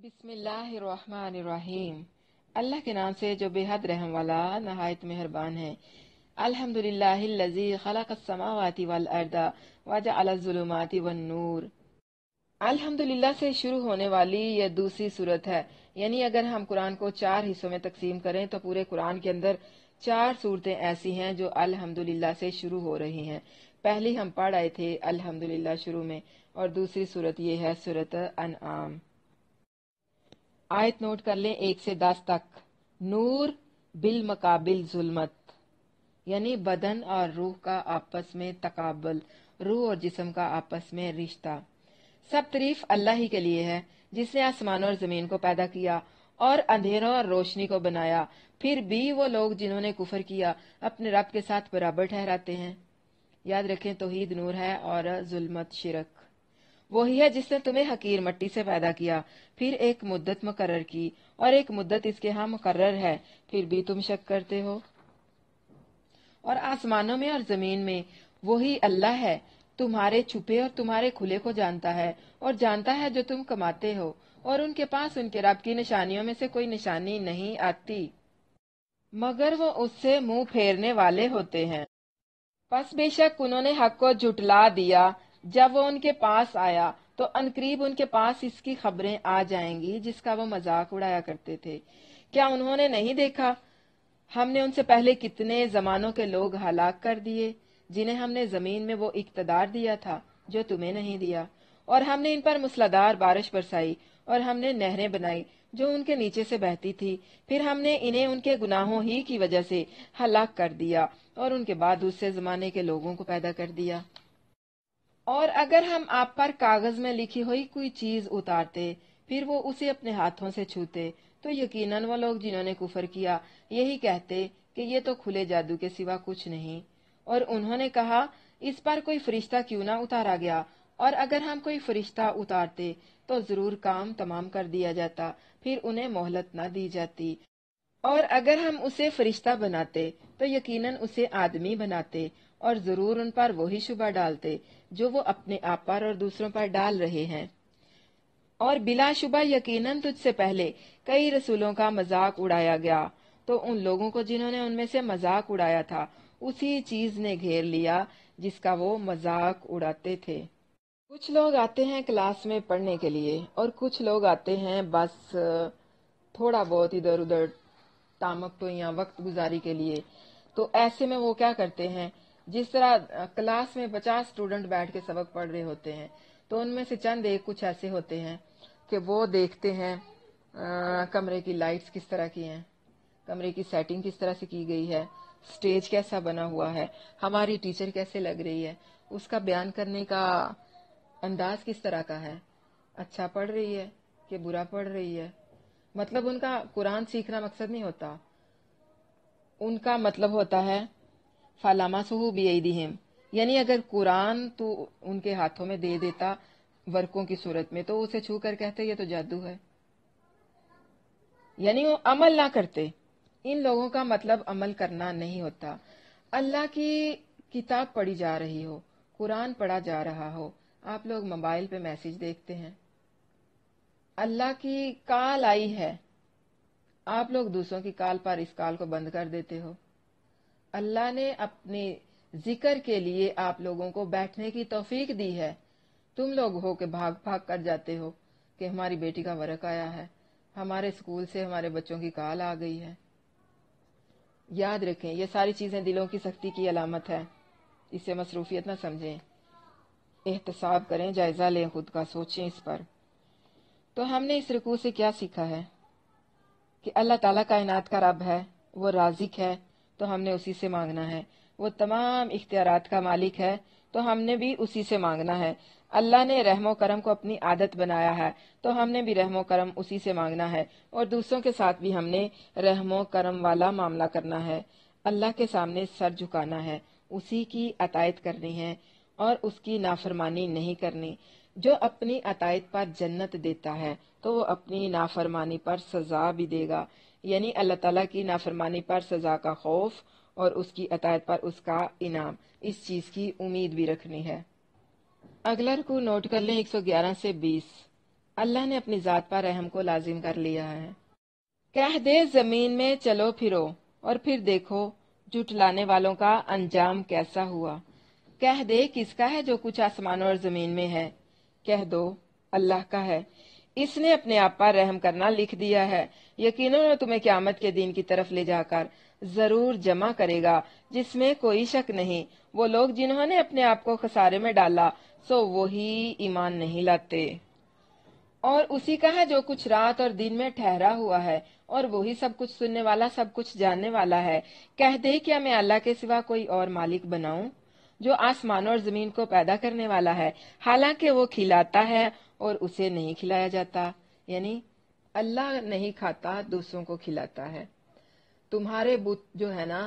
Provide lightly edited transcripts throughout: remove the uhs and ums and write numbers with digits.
بسم اللہ الرحمن الرحیم۔ اللہ کے نام سے جو بے حد رحم والا نہایت مہربان ہے۔ الحمدللہ الذی خلق السماوات والارض وجعل الظلمات والنور۔ الحمدللہ سے شروع ہونے والی یہ دوسری صورت ہے، یعنی اگر ہم قرآن کو 4 حصوں میں تقسیم کریں تو پورے قرآن کے اندر 4 صورتیں ایسی ہیں جو الحمدللہ سے شروع ہو رہی ہیں۔ پہلی ہم پڑھ آئے تھے الحمدللہ شروع میں، اور دوسری صورت یہ ہے سورۃ انعام۔ آیت نوٹ کر لیں 1 سے 10 تک۔ نور بالمقابل ظلمت، یعنی بدن اور روح کا آپس میں تقابل، روح اور جسم کا آپس میں رشتہ۔ سب تعریف اللہ ہی کے لیے ہے جس نے آسمان اور زمین کو پیدا کیا اور اندھیروں اور روشنی کو بنایا۔ پھر بھی وہ لوگ جنہوں نے کفر کیا اپنے رب کے ساتھ برابر ٹھہراتے ہیں۔ یاد رکھیں توحید نور ہے اور ظلمت شرک۔ وہی ہے جس نے تمہیں حقیر مٹی سے پیدا کیا، پھر ایک مدت مقرر کی اور ایک مدت اس کے ہاں مقرر ہے، پھر بھی تم شک کرتے ہو۔ اور آسمانوں میں اور زمین میں وہی اللہ ہے، تمہارے چھپے اور تمہارے کھلے کو جانتا ہے، اور جانتا ہے جو تم کماتے ہو، اور ان کے پاس ان کے رب کی نشانیوں میں سے کوئی نشانی نہیں آتی مگر وہ اس سے منہ پھیرنے والے ہوتے ہیں۔ پس بے شک انہوں نے حق کو جھٹلا دیا جب وہ ان کے پاس آیا، تو عنقریب ان کے پاس اس کی خبریں آ جائیں گی جس کا وہ مذاق اڑایا کرتے تھے۔ کیا انہوں نے نہیں دیکھا ہم نے ان سے پہلے کتنے زمانوں کے لوگ ہلاک کر دیے جنہیں ہم نے زمین میں وہ اقتدار دیا تھا جو تمہیں نہیں دیا، اور ہم نے ان پر موسلادھار بارش برسائی، اور ہم نے نہریں بنائی جو ان کے نیچے سے بہتی تھی، پھر ہم نے انہیں ان کے گناہوں ہی کی وجہ سے ہلاک کر دیا، اور ان کے بعد دوسرے زمانے کے لوگوں کو پیدا کر دیا۔ اور اگر ہم آپ پر کاغذ میں لکھی ہوئی کوئی چیز اتارتے پھر وہ اسے اپنے ہاتھوں سے چھوتے تو یقیناً وہ لوگ جنہوں نے کفر کیا یہی کہتے کہ یہ تو کھلے جادو کے سوا کچھ نہیں، اور انہوں نے کہا اس پر کوئی فرشتہ کیوں نہ اتارا گیا، اور اگر ہم کوئی فرشتہ اتارتے تو ضرور کام تمام کر دیا جاتا، پھر انہیں مہلت نہ دی جاتی، اور اگر ہم اسے فرشتہ بناتے تو یقیناً اسے آدمی بناتے، اور ضرور ان پر وہی شبہ ڈالتے جو وہ اپنے آپ پر اور دوسروں پر ڈال رہے ہیں۔ اور بلا شبہ یقیناً تجھ سے پہلے کئی رسولوں کا مذاق اڑایا گیا، تو ان لوگوں کو جنہوں نے ان میں سے مذاق اڑایا تھا اسی چیز نے گھیر لیا جس کا وہ مذاق اڑاتے تھے۔ کچھ لوگ آتے ہیں کلاس میں پڑھنے کے لیے، اور کچھ لوگ آتے ہیں بس تھوڑا بہت ادھر ادھر تامک یا وقت گزاری کے لیے۔ تو ایسے میں وہ کیا کرتے ہیں، جس طرح کلاس میں 50 اسٹوڈنٹ بیٹھ کے سبق پڑھ رہے ہوتے ہیں تو ان میں سے چند ایک کچھ ایسے ہوتے ہیں کہ وہ دیکھتے ہیں کمرے کی لائٹس کس طرح کی ہیں، کمرے کی سیٹنگ کس طرح سے کی گئی ہے، سٹیج کیسا بنا ہوا ہے، ہماری ٹیچر کیسے لگ رہی ہے، اس کا بیان کرنے کا انداز کس طرح کا ہے، اچھا پڑھ رہی ہے کہ برا پڑھ رہی ہے۔ مطلب ان کا قرآن سیکھنا مقصد نہیں ہوتا، ان کا مطلب ہوتا ہے فَلَمَسُهُ بِأَيْدِهِمْ، یعنی اگر قرآن تو ان کے ہاتھوں میں دے دیتا ورقوں کی صورت میں تو اسے چھو کر کہتے یہ تو جادو ہے، یعنی وہ عمل نہ کرتے۔ ان لوگوں کا مطلب عمل کرنا نہیں ہوتا۔ اللہ کی کتاب پڑھی جا رہی ہو، قرآن پڑھا جا رہا ہو، آپ لوگ موبائل پہ میسج دیکھتے ہیں، اللہ کی کال آئی ہے، آپ لوگ دوسروں کی کال پر اس کال کو بند کر دیتے ہو۔ اللہ نے اپنے ذکر کے لیے آپ لوگوں کو بیٹھنے کی توفیق دی ہے، تم لوگ ہو کہ بھاگ بھاگ کر جاتے ہو کہ ہماری بیٹی کا ورق آیا ہے، ہمارے اسکول سے ہمارے بچوں کی کال آ گئی ہے۔ یاد رکھیں یہ ساری چیزیں دلوں کی سختی کی علامت ہے، اسے مصروفیت نہ سمجھیں، احتساب کریں، جائزہ لیں، خود کا سوچیں اس پر۔ تو ہم نے اس رکوع سے کیا سیکھا ہے کہ اللہ تعالیٰ کائنات کا رب ہے، وہ رازق ہے تو ہم نے اسی سے مانگنا ہے، وہ تمام اختیارات کا مالک ہے تو ہم نے بھی اسی سے مانگنا ہے۔ اللہ نے رحم و کرم کو اپنی عادت بنایا ہے تو ہم نے بھی رحم و کرم اسی سے مانگنا ہے، اور دوسروں کے ساتھ بھی ہم نے رحم و کرم والا معاملہ کرنا ہے، اللہ کے سامنے سر جھکانا ہے، اسی کی اطاعت کرنی ہے اور اس کی نافرمانی نہیں کرنی۔ جو اپنی اطاعت پر جنت دیتا ہے تو وہ اپنی نافرمانی پر سزا بھی دے گا، یعنی اللہ تعالیٰ کی نافرمانی پر سزا کا خوف اور اس کی اطاعت پر اس کا انعام، اس چیز کی امید بھی رکھنی ہے۔ اگلا رکوع نوٹ کر لیں 111 سے 20۔ अल्लाह ने अपनी जात पर रहम को लाजिम कर लिया है। कह दे जमीन में चलो फिरो और फिर देखो जुटलाने वालों का अंजाम कैसा हुआ। कह दे किसका है जो कुछ आसमानों और जमीन में है। कह दो अल्लाह का है, इसने अपने आप पर रहम करना लिख दिया है। यकीनन वो तुम्हें क़यामत के दिन की तरफ ले जाकर जरूर जमा करेगा, जिसमें कोई शक नहीं। वो लोग जिन्होंने अपने आप को खसारे में डाला, सो वही ईमान नहीं लाते। और उसी का है जो कुछ रात और दिन में ठहरा हुआ है, और वही सब कुछ सुनने वाला, सब कुछ जानने वाला है। कह दे क्या मैं अल्लाह के सिवा कोई और मालिक बनाऊं, जो आसमानों और जमीन को पैदा करने वाला है, हालांकि वो खिलाता है और उसे नहीं खिलाया जाता। यानी अल्लाह नहीं खाता, दूसरों को खिलाता है। तुम्हारे बुत जो है ना,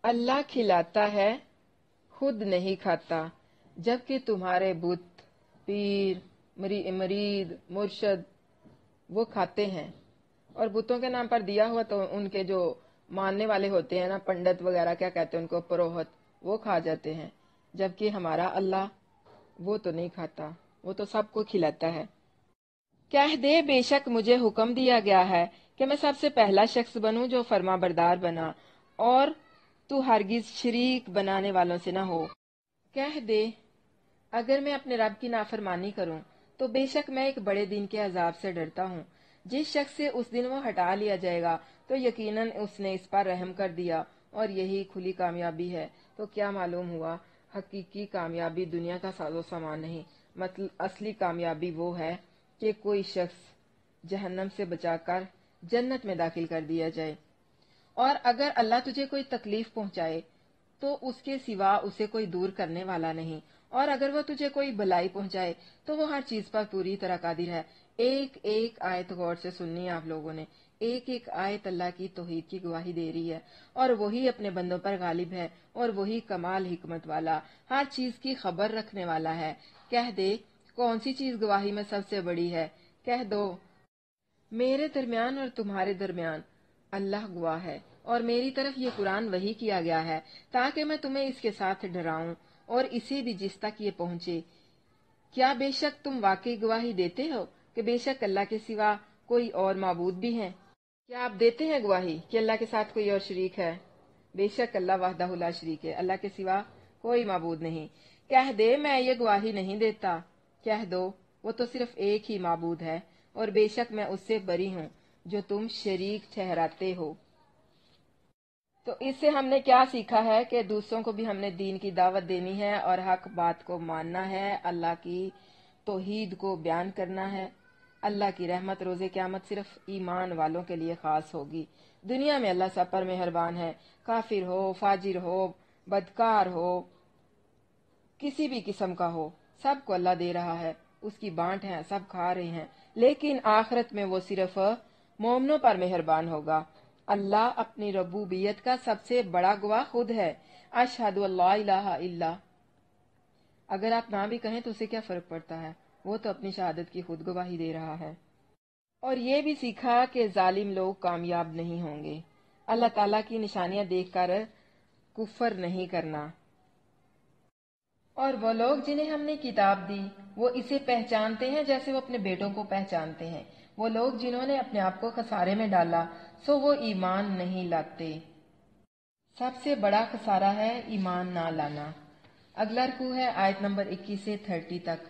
अल्लाह खिलाता है, खुद नहीं खाता, जबकि तुम्हारे बुत, पीर, मरीद, मुर्शद वो खाते हैं। और बुतों के नाम पर दिया हुआ तो उनके जो मानने वाले होते हैं ना, पंडित वगैरह क्या कहते हैं उनको, पुरोहित, वो खा जाते हैं। जबकि हमारा अल्लाह वो तो नहीं खाता, वो तो सबको खिलाता है। कह दे बेशक मुझे हुक्म दिया गया है कि मैं सबसे पहला शख्स बनूं जो फर्मा बरदार बना, और तू हरगिज शरीक बनाने वालों से न हो। कह दे अगर मैं अपने रब की नाफरमानी करूं तो बेशक मैं एक बड़े दिन के अजाब से डरता हूं। जिस शख्स से उस दिन वो हटा लिया जाएगा तो यकीनन उसने इस पर रहम कर दिया, और यही खुली कामयाबी है। तो क्या मालूम हुआ, हकीकी कामयाबी दुनिया का साजो सामान नहीं, मतलब असली कामयाबी वो है कि कोई शख्स जहन्नम से बचाकर जन्नत में दाखिल कर दिया जाए। और अगर अल्लाह तुझे कोई तकलीफ पहुंचाए तो उसके सिवा उसे कोई दूर करने वाला नहीं, और अगर वो तुझे कोई भलाई पहुंचाए तो वो हर चीज पर पूरी तरह कादिर है। एक एक आयत गौर से सुननी है आप लोगों ने। एक एक आयत अल्लाह की तौहीद की गवाही दे रही है, और वही अपने बंदों पर गालिब है, और वही कमाल हिकमत वाला, हर चीज की खबर रखने वाला है। कह दे कौन सी चीज गवाही में सबसे बड़ी है। कह दो मेरे दरमियान और तुम्हारे दरमियान अल्लाह गवाह है, और मेरी तरफ ये कुरान वही किया गया है ताकि मैं तुम्हें इसके साथ डराऊं और इसे भी जिस तक ये पहुंचे। क्या बेशक तुम वाकई गवाही देते हो कि बेशक अल्लाह के सिवा कोई और माबूद भी हैं? क्या आप देते हैं गवाही कि अल्लाह के साथ कोई और शरीक है? बेशक अल्लाह वहदहु ला शरीक है, अल्लाह के सिवा कोई माबूद नहीं। कह दे मैं ये गवाही नहीं देता। कह दो वो तो सिर्फ एक ही माबूद है, और बेशक मैं उससे बरी हूँ जो तुम शरीक ठहराते हो। तो इससे हमने क्या सीखा है कि दूसरों को भी हमने दीन की दावत देनी है और हक बात को मानना है, अल्लाह की तौहीद को बयान करना है। अल्लाह की रहमत रोजे क़यामत सिर्फ ईमान वालों के लिए खास होगी। दुनिया में अल्लाह सब पर मेहरबान है, काफिर हो, फाजिर हो, बदकार हो, किसी भी किस्म का हो, सबको अल्लाह दे रहा है, उसकी बांट है, सब खा रहे हैं। लेकिन आखिरत में वो सिर्फ मोमनों पर मेहरबान होगा। अल्लाह अपनी रबूबियत का सबसे बड़ा गवाह खुद है। अशहदु अल्ला इलाहा इल्ला। अगर आप ना भी कहें तो उसे क्या फर्क पड़ता है, वो तो अपनी शहादत की खुद गवाही दे रहा है। और ये भी सीखा कि जालिम लोग कामयाब नहीं होंगे। अल्लाह ताला की निशानियां देखकर कुफर नहीं करना। और वो लोग जिन्हें हमने किताब दी वो इसे पहचानते हैं जैसे वो अपने बेटों को पहचानते हैं। वो लोग जिन्होंने अपने आप को खसारे में डाला सो वो ईमान नहीं लाते। सबसे बड़ा खसारा है ईमान ना लाना। अगला रुकू है आयत नंबर 21 से 30 तक।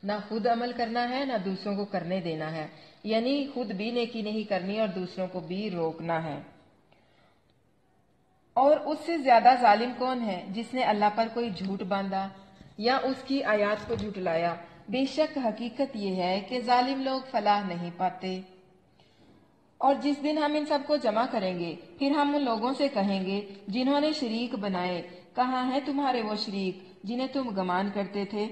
ना खुद अमल करना है ना दूसरों को करने देना है, यानी खुद भी नेकी नहीं करनी और दूसरों को भी रोकना है। और उससे ज्यादा जालिम कौन है जिसने अल्लाह पर कोई झूठ बांधा या उसकी आयत को झुटलाया। बेशक हकीकत यह है कि जालिम लोग फलाह नहीं पाते। और जिस दिन हम इन सबको जमा करेंगे फिर हम उन लोगों से कहेंगे जिन्होंने शरीक बनाए, कहाँ हैं तुम्हारे वो शरीक जिन्हें तुम गमान करते थे।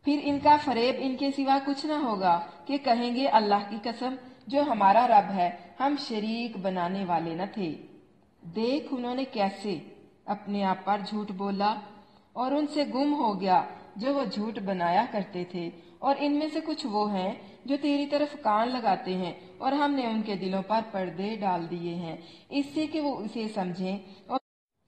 फिर इनका फरेब इनके सिवा कुछ न होगा कि कहेंगे अल्लाह की कसम जो हमारा रब है, हम शरीक बनाने वाले न थे। देख उन्होंने कैसे अपने आप पर झूठ बोला और उनसे गुम हो गया जो वो झूठ बनाया करते थे। और इनमें से कुछ वो हैं जो तेरी तरफ कान लगाते हैं और हमने उनके दिलों पर पर्दे डाल दिए हैं इससे कि वो इसे समझें,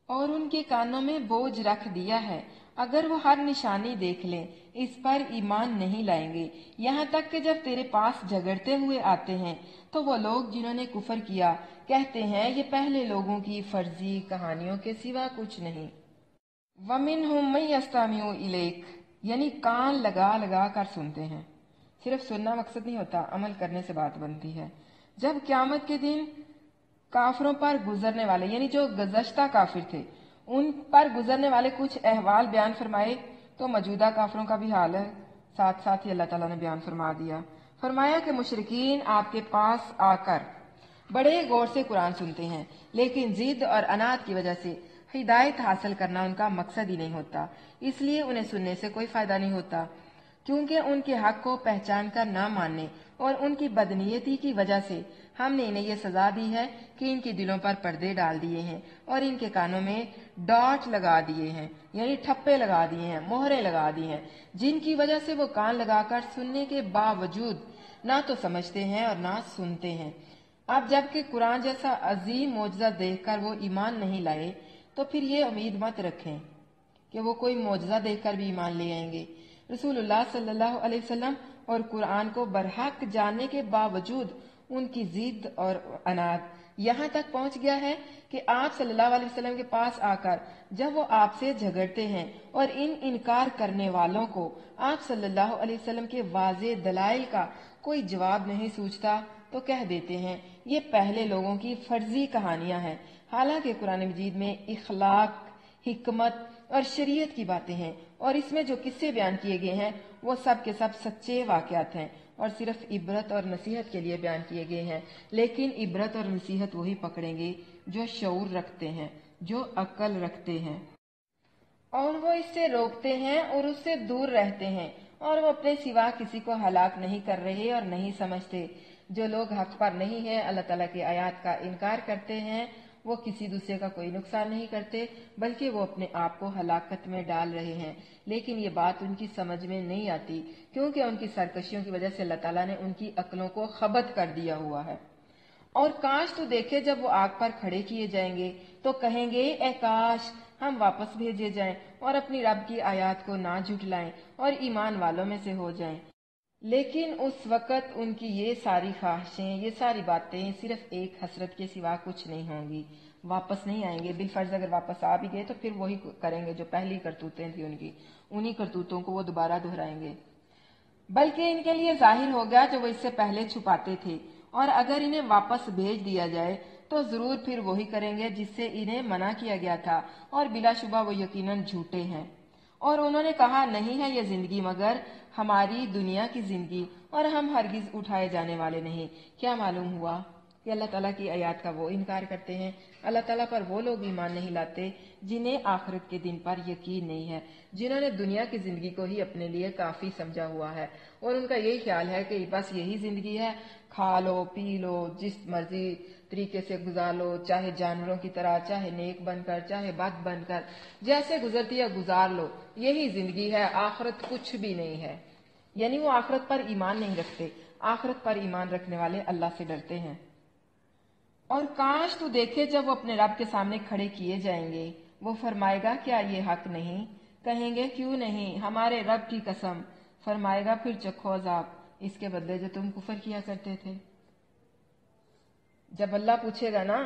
और उनके कानों में बोझ रख दिया है अगर वो हर निशानी देख लें, इस पर ईमान नहीं लाएंगे। यहाँ तक कि जब तेरे पास झगड़ते हुए आते हैं तो वो लोग जिन्होंने कुफर किया कहते हैं ये पहले लोगों की फर्जी कहानियों के सिवा कुछ नहीं। वमिनहुम मन यस्तमिउ इलैक, यानी कान लगा लगा कर सुनते हैं। सिर्फ सुनना मकसद नहीं होता, अमल करने से बात बनती है। जब क़यामत के दिन काफिरों पर गुजरने वाले, यानी जो गुज़श्ता काफिर थे, उन पर गुजरने वाले कुछ अहवाल बयान फरमाए तो मौजूदा काफिरों का भी हाल है साथ साथ ही अल्लाह ताला ने बयान फरमा दिया। फरमाया कि मुशरिकीन आपके पास आकर बड़े गौर से कुरान सुनते हैं, लेकिन जिद और अनाद की वजह से हिदायत हासिल करना उनका मकसद ही नहीं होता, इसलिए उन्हें सुनने से कोई फायदा नहीं होता, क्योंकि उनके हक को पहचान कर न मानने और उनकी बदनीयती की वजह से हमने इन्हें ये सजा दी है कि इनके दिलों पर पर्दे डाल दिए हैं और इनके कानों में डॉट लगा दिए हैं, यानी ठप्पे लगा दिए हैं, मोहरें लगा दी हैं, जिनकी वजह से वो कान लगाकर सुनने के बावजूद ना तो समझते हैं और ना सुनते हैं। अब जबकि कुरान जैसा अजीम मौजज़ा देखकर वो ईमान नहीं लाए, तो फिर ये उम्मीद मत रखें कि वो कोई मौजज़ा देखकर भी ईमान ले आएंगे। रसूलुल्लाह सल्लल्लाहु अलैहि वसल्लम और कुरान को बरहक जानने के बावजूद उनकी जिद और अनाद यहाँ तक पहुंच गया है कि आप सल्लल्लाहु अलैहि वसल्लम के पास आकर जब वो आपसे झगड़ते हैं और इनकार करने वालों को आप सल्लल्लाहु अलैहि वसल्लम के वाज़े दलाइल का कोई जवाब नहीं सूझता तो कह देते हैं ये पहले लोगों की फर्जी कहानियां हैं। हालांकि कुरान मजीद में इखलाक, हिकमत और शरीयत की बातें हैं और इसमें जो किस्से बयान किए गए हैं वो सब के सब सच्चे वाकयात हैं और सिर्फ इबरत और नसीहत के लिए बयान किए गए हैं। लेकिन इबरत और नसीहत वही पकड़ेंगे जो शऊर रखते हैं, जो अक्ल रखते हैं और वो इससे रोकते हैं और उससे दूर रहते हैं और वो अपने सिवा किसी को हलाक नहीं कर रहे और नहीं समझते। जो लोग हक पर नहीं है, अल्लाह ताला की आयत का इनकार करते हैं, वो किसी दूसरे का कोई नुकसान नहीं करते बल्कि वो अपने आप को हलाकत में डाल रहे हैं। लेकिन ये बात उनकी समझ में नहीं आती क्योंकि उनकी सरकशियों की वजह से अल्लाह ताला ने उनकी अक्लों को खबत कर दिया हुआ है। और काश तो देखे जब वो आग पर खड़े किए जाएंगे तो कहेंगे ए काश हम वापस भेजे जाएं और अपनी रब की आयत को ना झुटलाएं और ईमान वालों में से हो जाएं। लेकिन उस वक़्त उनकी ये सारी ख्वाहिशें, ये सारी बातें सिर्फ एक हसरत के सिवा कुछ नहीं होंगी, वापस नहीं आएंगे। बिलफर्ज अगर वापस आ भी गए तो फिर वही करेंगे जो पहली करतूतें थी उनकी, उन्हीं करतूतों को वो दोबारा दोहराएंगे। बल्कि इनके लिए जाहिर हो गया जो वो इससे पहले छुपाते थे, और अगर इन्हें वापस भेज दिया जाए तो जरूर फिर वही करेंगे जिससे इन्हें मना किया गया था और बिलाशुबा वो यकीनन झूठे हैं। और उन्होंने कहा नहीं है ये जिंदगी मगर हमारी दुनिया की जिंदगी और हम हरगिज उठाए जाने वाले नहीं। क्या मालूम हुआ कि अल्लाह ताला की आयत का वो इनकार करते हैं। अल्लाह ताला पर वो लोग ईमान नहीं लाते जिन्हें आखिरत के दिन पर यकीन नहीं है, जिन्होंने दुनिया की जिंदगी को ही अपने लिए काफी समझा हुआ है और उनका यही ख्याल है कि बस यही जिंदगी है, खा लो पी लो, जिस मर्जी तरीके से गुजार लो, चाहे जानवरों की तरह, चाहे नेक बनकर, चाहे बद बनकर, जैसे गुजरती है गुजार लो, यही जिंदगी है, आखिरत कुछ भी नहीं है। यानी वो आखिरत पर ईमान नहीं रखते। आखिरत पर ईमान रखने वाले अल्लाह से डरते हैं। और काश तू देखे जब वो अपने रब के सामने खड़े किए जाएंगे, वो फरमाएगा क्या ये हक नहीं? कहेंगे क्यों नहीं, हमारे रब की कसम। फरमाएगा फिर चखो अजाब, इसके बदले जो तुम कुफर किया करते थे। जब अल्लाह पूछेगा ना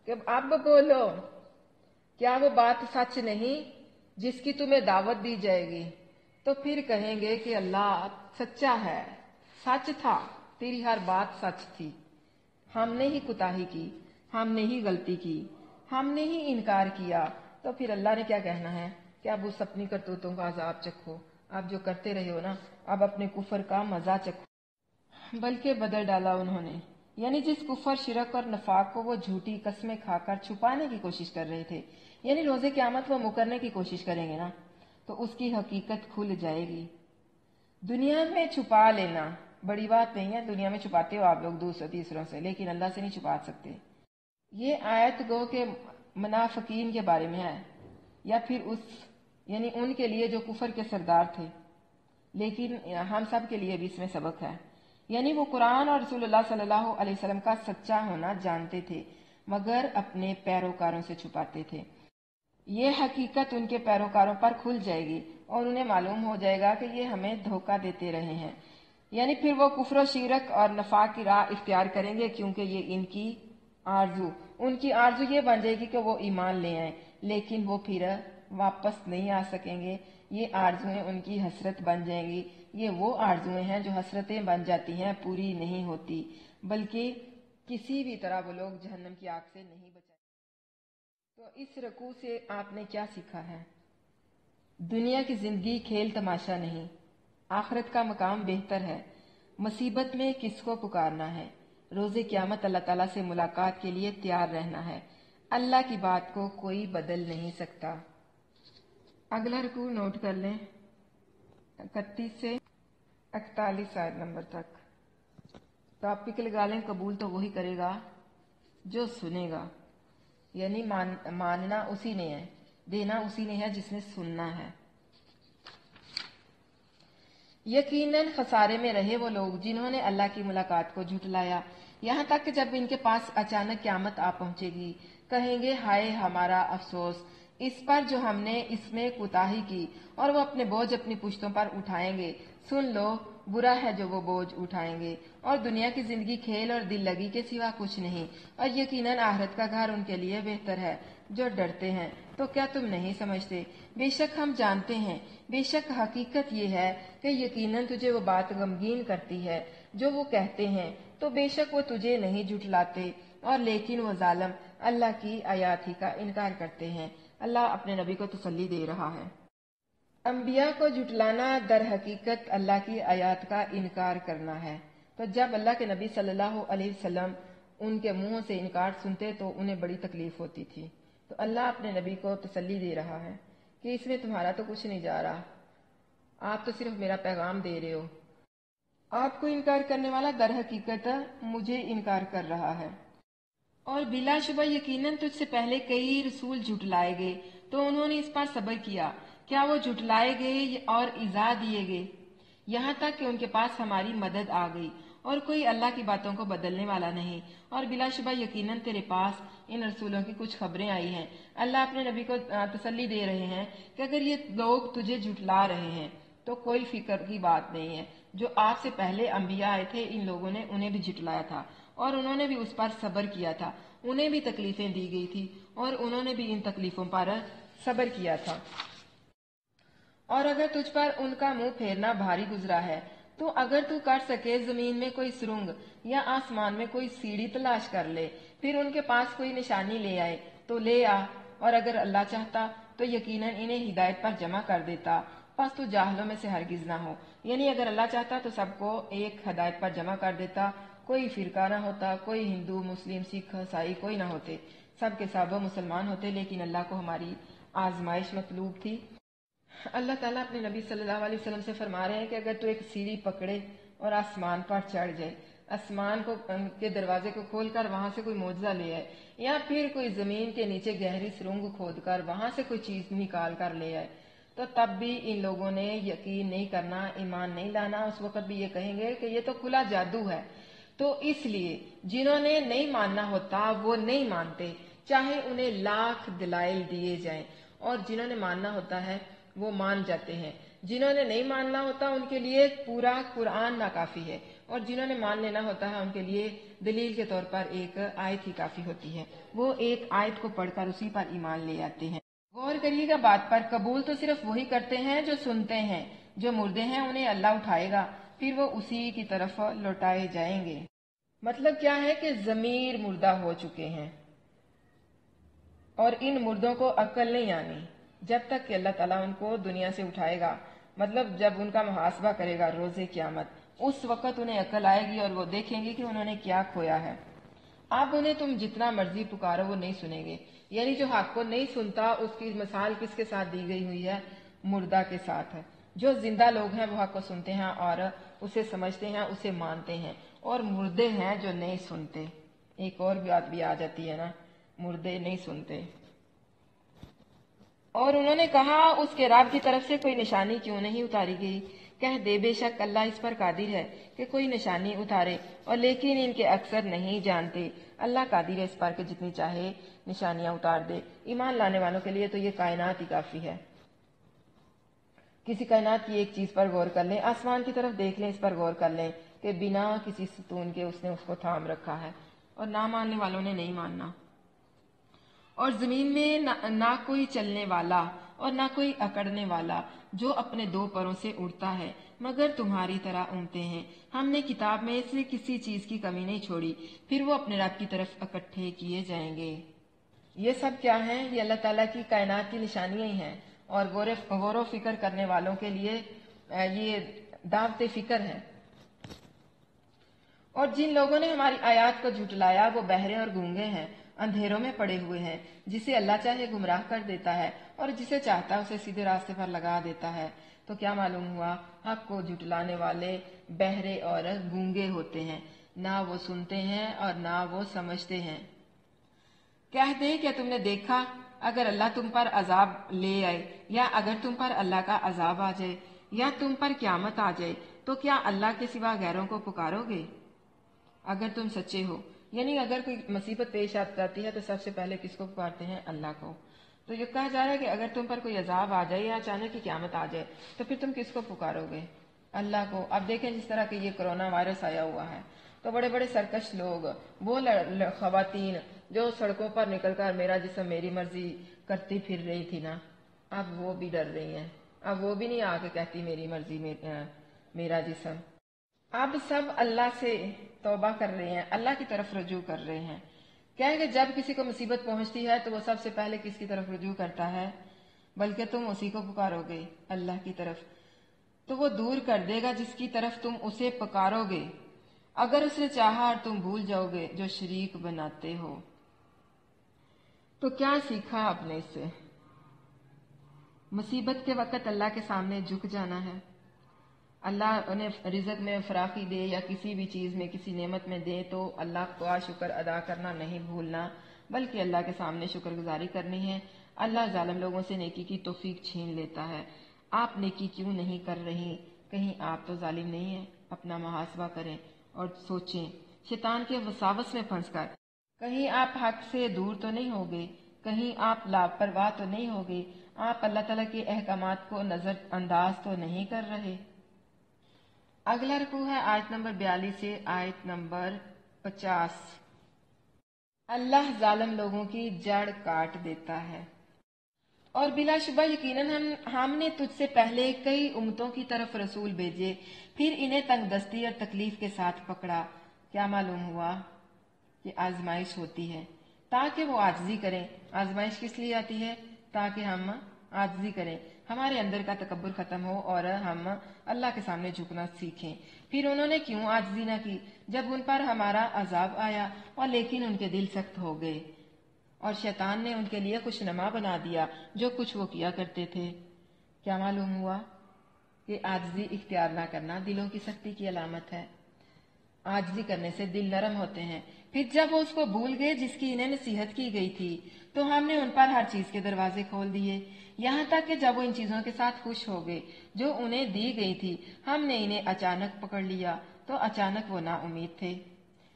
कि अब बोलो क्या वो बात सच नहीं जिसकी तुम्हें दावत दी जाएगी, तो फिर कहेंगे कि अल्लाह सच्चा है, सच था, तेरी हर बात सच थी, हमने ही कुताही की, हमने ही गलती की, हमने ही इनकार किया। तो फिर अल्लाह ने क्या कहना है कि अब उस अपनी करतूतों का अजाब चखो, आप जो करते रहे हो ना, अब अपने कुफर का मजा चखो। बल्कि बदल डाला उन्होंने, यानी जिस कुफर, शिरक और नफाक को वो झूठी कस्में खाकर छुपाने की कोशिश कर रहे थे, यानी रोजे क़यामत वो मुकरने की कोशिश करेंगे ना, तो उसकी हकीकत खुल जाएगी। दुनिया में छुपा लेना बड़ी बात नहीं है, दुनिया में छुपाते हो आप लोग दूसरों तीसरों से, लेकिन अल्लाह से नहीं छुपा सकते। ये आयत गो के मुनाफिकीन के बारे में है, या फिर उस यानी उनके लिए जो कुफर के सरदार थे, लेकिन हम सब के लिए भी इसमें सबक है। यानी वो कुरान और रसूलुल्लाह सल्लल्लाहु अलैहि वसल्लम का सच्चा होना जानते थे मगर अपने पैरोकारों से छुपाते थे। یہ حقیقت ان کے پیروکاروں پر کھل جائے گی اور انہیں معلوم ہو جائے گا کہ یہ ہمیں دھوکہ دیتے رہے ہیں، یعنی پھر وہ کفر و شرک اور نفاق کی راہ اختیار کریں گے، کیونکہ یہ ان کی آرزو یہ بن جائے گی کہ وہ ایمان لے آئیں، لیکن وہ پھر واپس نہیں آ سکیں گے۔ یہ آرزویں ان کی حسرت بن جائیں گی۔ یہ وہ آرزویں ہیں جو حسرتیں بن جاتی ہیں، پوری نہیں ہوتی، بلکہ کسی بھی طرح وہ لوگ جہنم کی آگ سے نہیں بچائے۔ تو اس رکوع سے آپ نے کیا سیکھا ہے؟ دنیا کی زندگی کھیل تماشا نہیں، آخرت کا مقام بہتر ہے۔ مصیبت میں کس کو پکارنا ہے؟ روز قیامت اللہ تعالیٰ سے ملاقات کے لیے تیار رہنا ہے۔ اللہ کی بات کو کوئی بدل نہیں سکتا۔ اگلا رکوع نوٹ کر لیں، 31 سے 41 آیت نمبر تک۔ ٹاپک لگا لیں، قبول تو وہی کرے گا جو سنے گا، یعنی ماننا اسی نے ہے، دینا اسی نے ہے جس نے سننا ہے۔ یقیناً خسارے میں رہے وہ لوگ جنہوں نے اللہ کی ملاقات کو جھٹلایا، یہاں تک کہ جب ان کے پاس اچانک قیامت آ پہنچے گی، کہیں گے ہائے ہمارا افسوس اس پر جو ہم نے اس میں کوتاہی کی، اور وہ اپنے بوجھ اپنی پشتوں پر اٹھائیں گے۔ سن لو، برا ہے جو وہ بوجھ اٹھائیں گے، اور دنیا کی زندگی کھیل اور دل لگی کے سوا کچھ نہیں، اور یقیناً آخرت کا گھر ان کے لیے بہتر ہے۔ جو ڈرتے ہیں تو کیا تم نہیں سمجھتے؟ بے شک ہم جانتے ہیں، بے شک حقیقت یہ ہے کہ یقیناً تجھے وہ بات غمگین کرتی ہے جو وہ کہتے ہیں، تو بے شک وہ تجھے نہیں جھٹلاتے، اور لیکن وہ ظالم اللہ کی آیات ہی کا انکار کرتے ہیں۔ اللہ اپنے نبی کو تسلی دے رہا ہے۔ انبیاء کو جھٹلانا در حقیقت اللہ کی آیات کا انکار کرنا ہے۔ تو جب اللہ کے نبی صلی اللہ علیہ وسلم ان کے منہوں سے انکار سنتے تو انہیں بڑی تکلیف ہوتی تھی۔ تو اللہ اپنے نبی کو تسلی دے رہا ہے کہ اس میں تمہارا تو کچھ نہیں جا رہا، آپ تو صرف میرا پیغام دے رہے ہو۔ آپ کو انکار کرنے والا در حقیقت مجھے انکار کر رہا ہے، اور بلا شبہ یقیناً تجھ سے پہلے کئی رسول جھٹلائے گئے، تو انہوں نے اس پر صبر کیا۔ کیا وہ جھٹلائے گئے اور ایذا دیے گئے، یہاں تک کہ ان کے پاس ہماری مدد آ گئی، اور کوئی اللہ کی باتوں کو بدلنے والا نہیں۔ اور بلا شبہ یقیناً تیرے پاس ان رسولوں کی کچھ خبریں آئی ہیں۔ اللہ اپنے نبی کو تسلی دے رہے ہیں کہ اگر یہ لوگ تجھے جھٹلا رہے ہیں تو کوئی فکر کی بات نہیں ہے۔ جو آپ سے پہلے انبیاء آئے تھے، ان لوگوں نے انہیں بھی جھٹلایا تھا، اور انہوں نے بھی اس پر صبر کیا تھا، انہیں بھی تکلیفیں دی گئی تھی، اور انہوں نے بھی ان تکلیفوں پر صبر کیا تھا۔ اور اگر تجھ پر ان کا منہ پھیرنا بھاری گزرا ہے تو اگر تو کر سکے زمین میں کوئی سرنگ یا آسمان میں کوئی سیڑھی تلاش کر لے، پھر ان کے پاس کوئی نشانی لے آئے تو لے آ، اور اگر اللہ چاہتا تو یقیناً انہیں ہدایت پر جمع کر دیتا، پس تو جاہلوں میں سے ہرگز نہ ہو۔ یعنی اگر اللہ چاہتا تو سب کو ایک ہدایت پر جمع کر دیتا، کوئی فرقہ نہ ہوتا، کوئی ہندو مسلم سکھ عیسائی کوئی نہ ہوتے، سب کے سب مسلمان ہوتے، لیکن اللہ کو ہماری آزمائش مطلوب تھی۔ اللہ تعالیٰ اپنے نبی صلی اللہ علیہ وسلم سے فرما رہے ہیں کہ اگر تو ایک سیڑھی پکڑے اور آسمان پر چڑھ جائے، آسمان کے دروازے کو کھول کر وہاں سے کوئی معجزہ لے آئے، یا پھر کوئی زمین کے نیچے گہری سرنگ کھود کر وہاں سے کوئی چیز نکال کر لے آئے، تو تب بھی ان لوگوں نے یقین نہیں کرنا، ایمان نہیں لانا۔ اس وقت بھی یہ کہیں گے کہ یہ تو کھلا جادو ہے۔ تو اس لیے جنہوں نے نہیں ماننا ہوتا وہ نہیں مانتے، چاہے انہیں لاکھ دلائل دیے جائیں، اور جنہوں نے ماننا ہوتا ہے وہ مان جاتے ہیں۔ جنہوں نے نہیں ماننا ہوتا ان کے لیے پورا قرآن ناکافی ہے، اور جنہوں نے مان لینا ہوتا ہے ان کے لیے دلیل کے طور پر ایک آیت ہی کافی ہوتی ہے، وہ ایک آیت کو پڑھ کر اسی پر ایمان لے آتے ہیں۔ غور کریے گا بات پر، قبول تو صرف وہی کرتے ہیں جو سنتے ہیں۔ جو مردے ہیں انہیں اللہ اٹھائے گا، پھر وہ اسی کی طرف لوٹائے جائیں گے۔ مطلب کیا ہے کہ ضمیر مردہ ہو چکے ہیں، اور ان مردوں کو عقل نہیں آنی جب تک کہ اللہ تعالیٰ ان کو دنیا سے اٹھائے گا، مطلب جب ان کا محاسبہ کرے گا روز قیامت، اس وقت انہیں عقل آئے گی اور وہ دیکھیں گے کہ انہوں نے کیا کھویا ہے۔ اب انہیں تم جتنا مرضی پکارو وہ نہیں سنیں گے، یعنی جو حق کو نہیں سنتا اس کی مثال کس کے ساتھ دی گئی ہوئی ہے؟ مردہ کے ساتھ ہے۔ جو زندہ لوگ ہیں وہ حق کو سنتے ہیں اور اسے سمجھتے ہیں، اسے مانتے ہیں، اور مردے ہیں جو نہیں سنتے۔ ایک اور بات بھی آ جاتی ہے نا، مردے نہیں سنتے۔ اور انہوں نے کہا اس کے رب کی طرف سے کوئی نشانی کیوں نہیں اتاری گئی؟ کہہ دے بے شک اللہ اس پر قادر ہے کہ کوئی نشانی اتارے، اور لیکن ان کے اکثر نہیں جانتے۔ اللہ قادر ہے اس پر کہ جتنی چاہے نشانیاں اتار دے۔ ایمان لانے والوں کے لیے تو یہ کائنات ہی کافی ہے۔ کسی کائنات کی ایک چیز پر غور کر لیں، آسمان کی طرف دیکھ لیں، اس پر غور کر لیں کہ بنا کسی ستون کے اس نے اس کو تھام رکھا ہے، اور نہ ماننے والوں نے نہیں ماننا۔ اور زمین میں نہ کوئی چلنے والا اور نہ کوئی اکڑنے والا جو اپنے دو پروں سے اڑتا ہے، مگر تمہاری طرح اونتے ہیں۔ ہم نے کتاب میں سے کسی چیز کی کمی نہیں چھوڑی، پھر وہ اپنے رب کی طرف اکٹھے کیے جائیں گے۔ یہ سب کیا ہیں؟ یہ اللہ تعالیٰ کی کائنات کی نشانیاں ہی ہیں، اور غور و فکر کرنے والوں کے لیے یہ دعوت فکر ہے۔ اور جن لوگوں نے ہماری آیات کو جھٹلایا وہ بہرے اور گونگے ہیں، اندھیروں میں پڑے ہوئے ہیں، جسے اللہ چاہے گمراہ کر دیتا ہے اور جسے چاہتا ہے اسے سیدھے راستے پر لگا دیتا ہے۔ تو کیا معلوم ہوا؟ حق کو جھٹلانے والے بہرے اور گونگے ہوتے ہیں، نہ وہ سنتے ہیں اور نہ وہ سمجھتے ہیں۔ کہہ دے کہ تم نے دیکھا اگر اللہ تم پر عذاب لے آئے، یا اگر تم پر اللہ کا عذاب آ جائے، یا تم پر قیامت آ جائے، تو کیا اللہ کے سوا غیروں کو پکارو گے؟ اگر تم سچے ہو، یعنی اگر کوئی مصیبت پیش آتی ہے تو سب سے پہلے کس کو پکارتے ہیں؟ اللہ کو۔ تو یہ کہا جا رہا ہے کہ اگر تم پر کوئی عذاب آ جائے یا اچانک کی قیامت آ جائے تو پھر تم کس کو پکارو گے؟ اللہ کو۔ اب دیکھیں جس طرح کہ یہ کرونا وائرس آیا ہوا ہے تو بڑے بڑے سرکش لوگ، وہ خواتین جو سڑکوں پر نکل کر میرا جسم میری مرضی کرتی پھر رہی تھی نا، اب وہ بھی ڈر رہی ہیں، اب وہ بھی نہیں آ کے کہتی میری مرضی میرا جسم۔ اب سب اللہ سے توبہ کر رہے ہیں، اللہ کی طرف رجوع کر رہے ہیں۔ کیا ہے کہ جب کسی کو مصیبت پہنچتی ہے تو وہ سب سے پہلے کس کی طرف رجوع کرتا ہے؟ بلکہ تم اسی کو پکارو گے، اللہ کی طرف۔ تو وہ دور کر دے گا جس کی طرف تم اسے پکارو گے، اگر اس نے چاہا اور تم بھول جاؤ گے جو شریک بناتے ہو۔ تو کیا سیکھا آپ نے اس سے؟ مصیبت کے وقت اللہ کے سامنے جھک جانا ہے۔ اللہ انہیں رزق میں فراخی دے یا کسی بھی چیز میں کسی نعمت میں دے تو اللہ کا شکر ادا کرنا نہیں بھولنا، بلکہ اللہ کے سامنے شکر گزاری کرنی ہے۔ اللہ ظالم لوگوں سے نیکی کی توفیق چھین لیتا ہے۔ آپ نیکی کیوں نہیں کر رہی؟ کہیں آپ تو ظالم نہیں ہیں؟ اپنا محاسبہ کریں اور سوچیں، شیطان کے وساوس میں پھنس کر کہیں آپ حق سے دور تو نہیں ہوگے، کہیں آپ لاپرواہ تو نہیں ہوگے، آپ اللہ تعالیٰ کے احکامات کو نظر انداز تو نہیں کر رہے۔ اگلا رکوع ہے آیت نمبر 42 سے آیت نمبر 50۔ اللہ ظالم لوگوں کی جڑ کاٹ دیتا ہے۔ اور بلا شبہ یقیناً ہم نے تجھ سے پہلے کئی امتوں کی طرف رسول بھیجے، پھر انہیں تنگ دستی اور تکلیف کے ساتھ پکڑا۔ کیا معلوم ہوا؟ کہ آزمائش ہوتی ہے تاکہ وہ عاجزی کریں۔ آزمائش کس لیے آتی ہے؟ تاکہ ہم عاجزی کریں، ہمارے اندر کا تکبر ختم ہو اور ہم اللہ کے سامنے جھکنا سیکھیں۔ پھر انہوں نے کیوں عاجزی نہ کی جب ان پر ہمارا عذاب آیا، اور لیکن ان کے دل سخت ہو گئے، اور شیطان نے ان کے لیے خوشنما بنا دیا جو کچھ وہ کیا کرتے تھے۔ کیا معلوم ہوا؟ کہ عاجزی اختیار نہ کرنا دلوں کی سختی کی علامت ہے۔ عاجزی کرنے سے دل نرم ہوتے ہیں۔ پھر جب وہ اس کو بھول گئے جس کی انہیں نصیحت کی گئی تھی تو ہم نے ان پر ہر چیز کے دروازے کھول دیے، یہاں تک کہ جب وہ ان چیزوں کے ساتھ خوش ہو گئے جو انہیں دی گئی تھی، ہم نے انہیں اچانک پکڑ لیا تو اچانک وہ نا امید تھے۔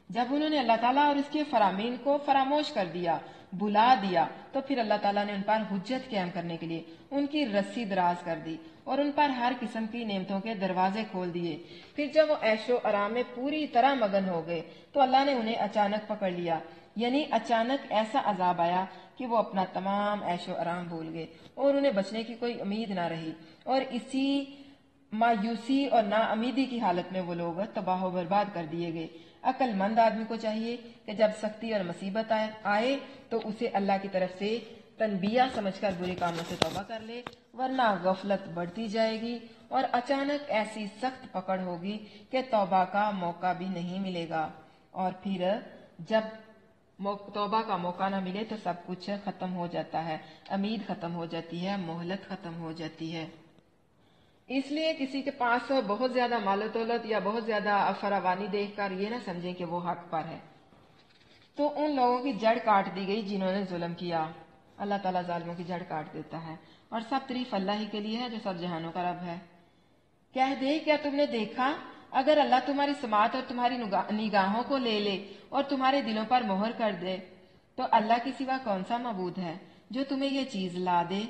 جب انہوں نے اللہ تعالیٰ اور اس کے فرامین کو فراموش کر دیا، بھلا دیا، تو پھر اللہ تعالیٰ نے ان پر حجت قائم کرنے کے لیے ان کی رسی دراز کر دی اور ان پر ہر قسم کی نعمتوں کے دروازے کھول دیے۔ پھر جب وہ عیش و آرام میں پوری طرح مگن ہو گئے تو اللہ نے انہیں اچانک پکڑ لیا، یعنی اچانک ایسا عذاب آیا کہ وہ اپنا تمام عیش و آرام بھول گئے اور انہیں بچنے کی کوئی امید نہ رہی، اور اسی مایوسی اور ناامیدی کی حالت میں وہ لوگ تباہ و برباد کر دیے گئے۔ عقل مند آدمی کو چاہیے کہ جب سختی اور مصیبت آئے تو اسے اللہ کی طرف سے تنبیہ سمجھ کر برے کاموں سے توبہ کر لے، ورنہ غفلت بڑھتی جائے گی اور اچانک ایسی سخت پکڑ ہوگی کہ توبہ کا موقع بھی نہیں ملے گا، اور پھر جب توبہ کا موقع نہ ملے تو سب کچھ ختم ہو جاتا ہے، امید ختم ہو جاتی ہے، مہلت ختم ہو جاتی ہے۔ اس لیے کسی کے پاس بہت زیادہ مال و دولت یا بہت زیادہ فراوانی دیکھ کر یہ نہ سمجھیں کہ وہ حق پر ہے۔ تو ان لوگوں کی جڑ کاٹ دی گئی جنہوں نے ظلم کیا۔ اللہ تعالیٰ ظالموں کی جڑ کاٹ دیتا ہے، اور سب تعریف اللہ ہی کے لیے ہے جو سب جہانوں کا رب ہے۔ कह दे, क्या तुमने देखा, अगर अल्लाह तुम्हारी समात और तुम्हारी निगाहों को ले ले और तुम्हारे दिलों पर मोहर कर दे, तो अल्लाह के सिवा कौन सा मबूद है जो तुम्हें ये चीज ला दे।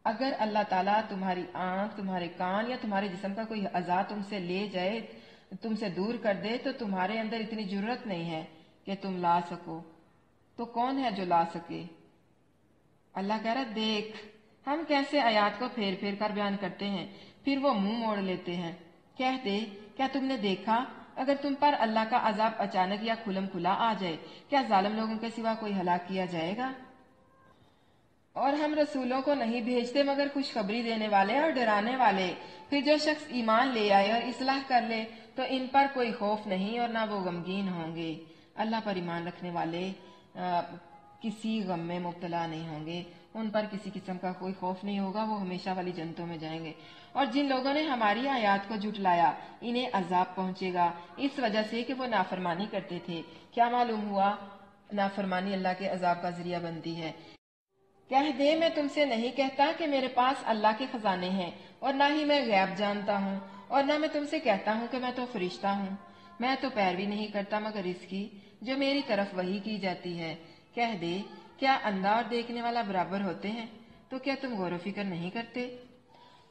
अगर अल्लाह ताला तुम्हारी आंख, तुम्हारे कान या तुम्हारे जिस्म का कोई अज़ा तुमसे ले जाए, तुमसे दूर कर दे, तो तुम्हारे अंदर इतनी जरूरत नहीं है कि तुम ला सको, तो कौन है जो ला सके। अल्लाह कह रहा, देख हम कैसे आयात को फेर फेर कर बयान करते हैं, फिर वो मुंह मोड़ लेते हैं। कह दे, क्या तुमने देखा, अगर तुम पर अल्लाह का अजाब अचानक या खुलम खुला आ जाए, क्या जालिम लोगों के सिवा कोई हलाक किया जाएगा। और हम रसूलों को नहीं भेजते मगर खुशखबरी देने वाले और डराने वाले। फिर जो शख्स ईमान ले आए और इस्लाह कर ले, तो इन पर कोई खौफ नहीं और ना वो गमगीन होंगे। अल्लाह पर ईमान रखने वाले किसी गम में मुब्तला नहीं होंगे, उन पर किसी किस्म का कोई खौफ नहीं होगा, वो हमेशा वाली जन्नतों में जाएंगे। और जिन लोगों ने हमारी आयात को झुटलाया, इन्हें अजाब पहुंचेगा इस वजह से कि वो नाफरमानी करते थे। क्या मालूम हुआ, नाफरमानी अल्लाह के अजाब का जरिया बनती है। कह दे, मैं तुमसे नहीं कहता कि मेरे पास अल्लाह के खजाने हैं, और ना ही मैं गैब जानता हूँ, और ना मैं तुमसे कहता हूँ कि मैं तो फरिश्ता हूँ। मैं तो पैरवी नहीं करता मगर इसकी जो मेरी तरफ वही की जाती है। कह दे, क्या अंधा और देखने वाला बराबर होते हैं, तो क्या तुम गौर फिक्र नहीं करते।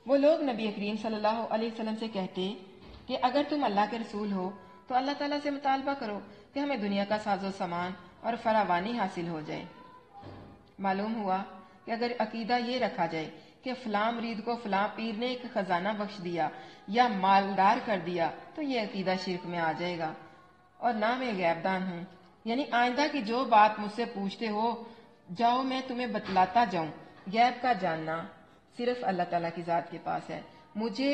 वो लोग नबी करीम सल्लल्लाहु अलैहि वसल्लम से कहते कि अगर तुम अल्लाह के रसूल हो तो अल्लाह ताला से मुतालबा करो कि हमें दुनिया का साजो सामान और फरावानी हासिल हो जाए। मालूम हुआ कि अगर अकीदा ये रखा जाए कि फलां मरीद को फलां पीर ने एक खजाना बख्श दिया या मालदार कर दिया, तो ये अकीदा शिर्क में आ जाएगा। और ना मैं गैबदान हूँ, यानी आइंदा की जो बात मुझसे पूछते हो जाओ मैं तुम्हें बतलाता जाऊं। गैब का जानना सिर्फ अल्लाह ताला की जात के पास है। मुझे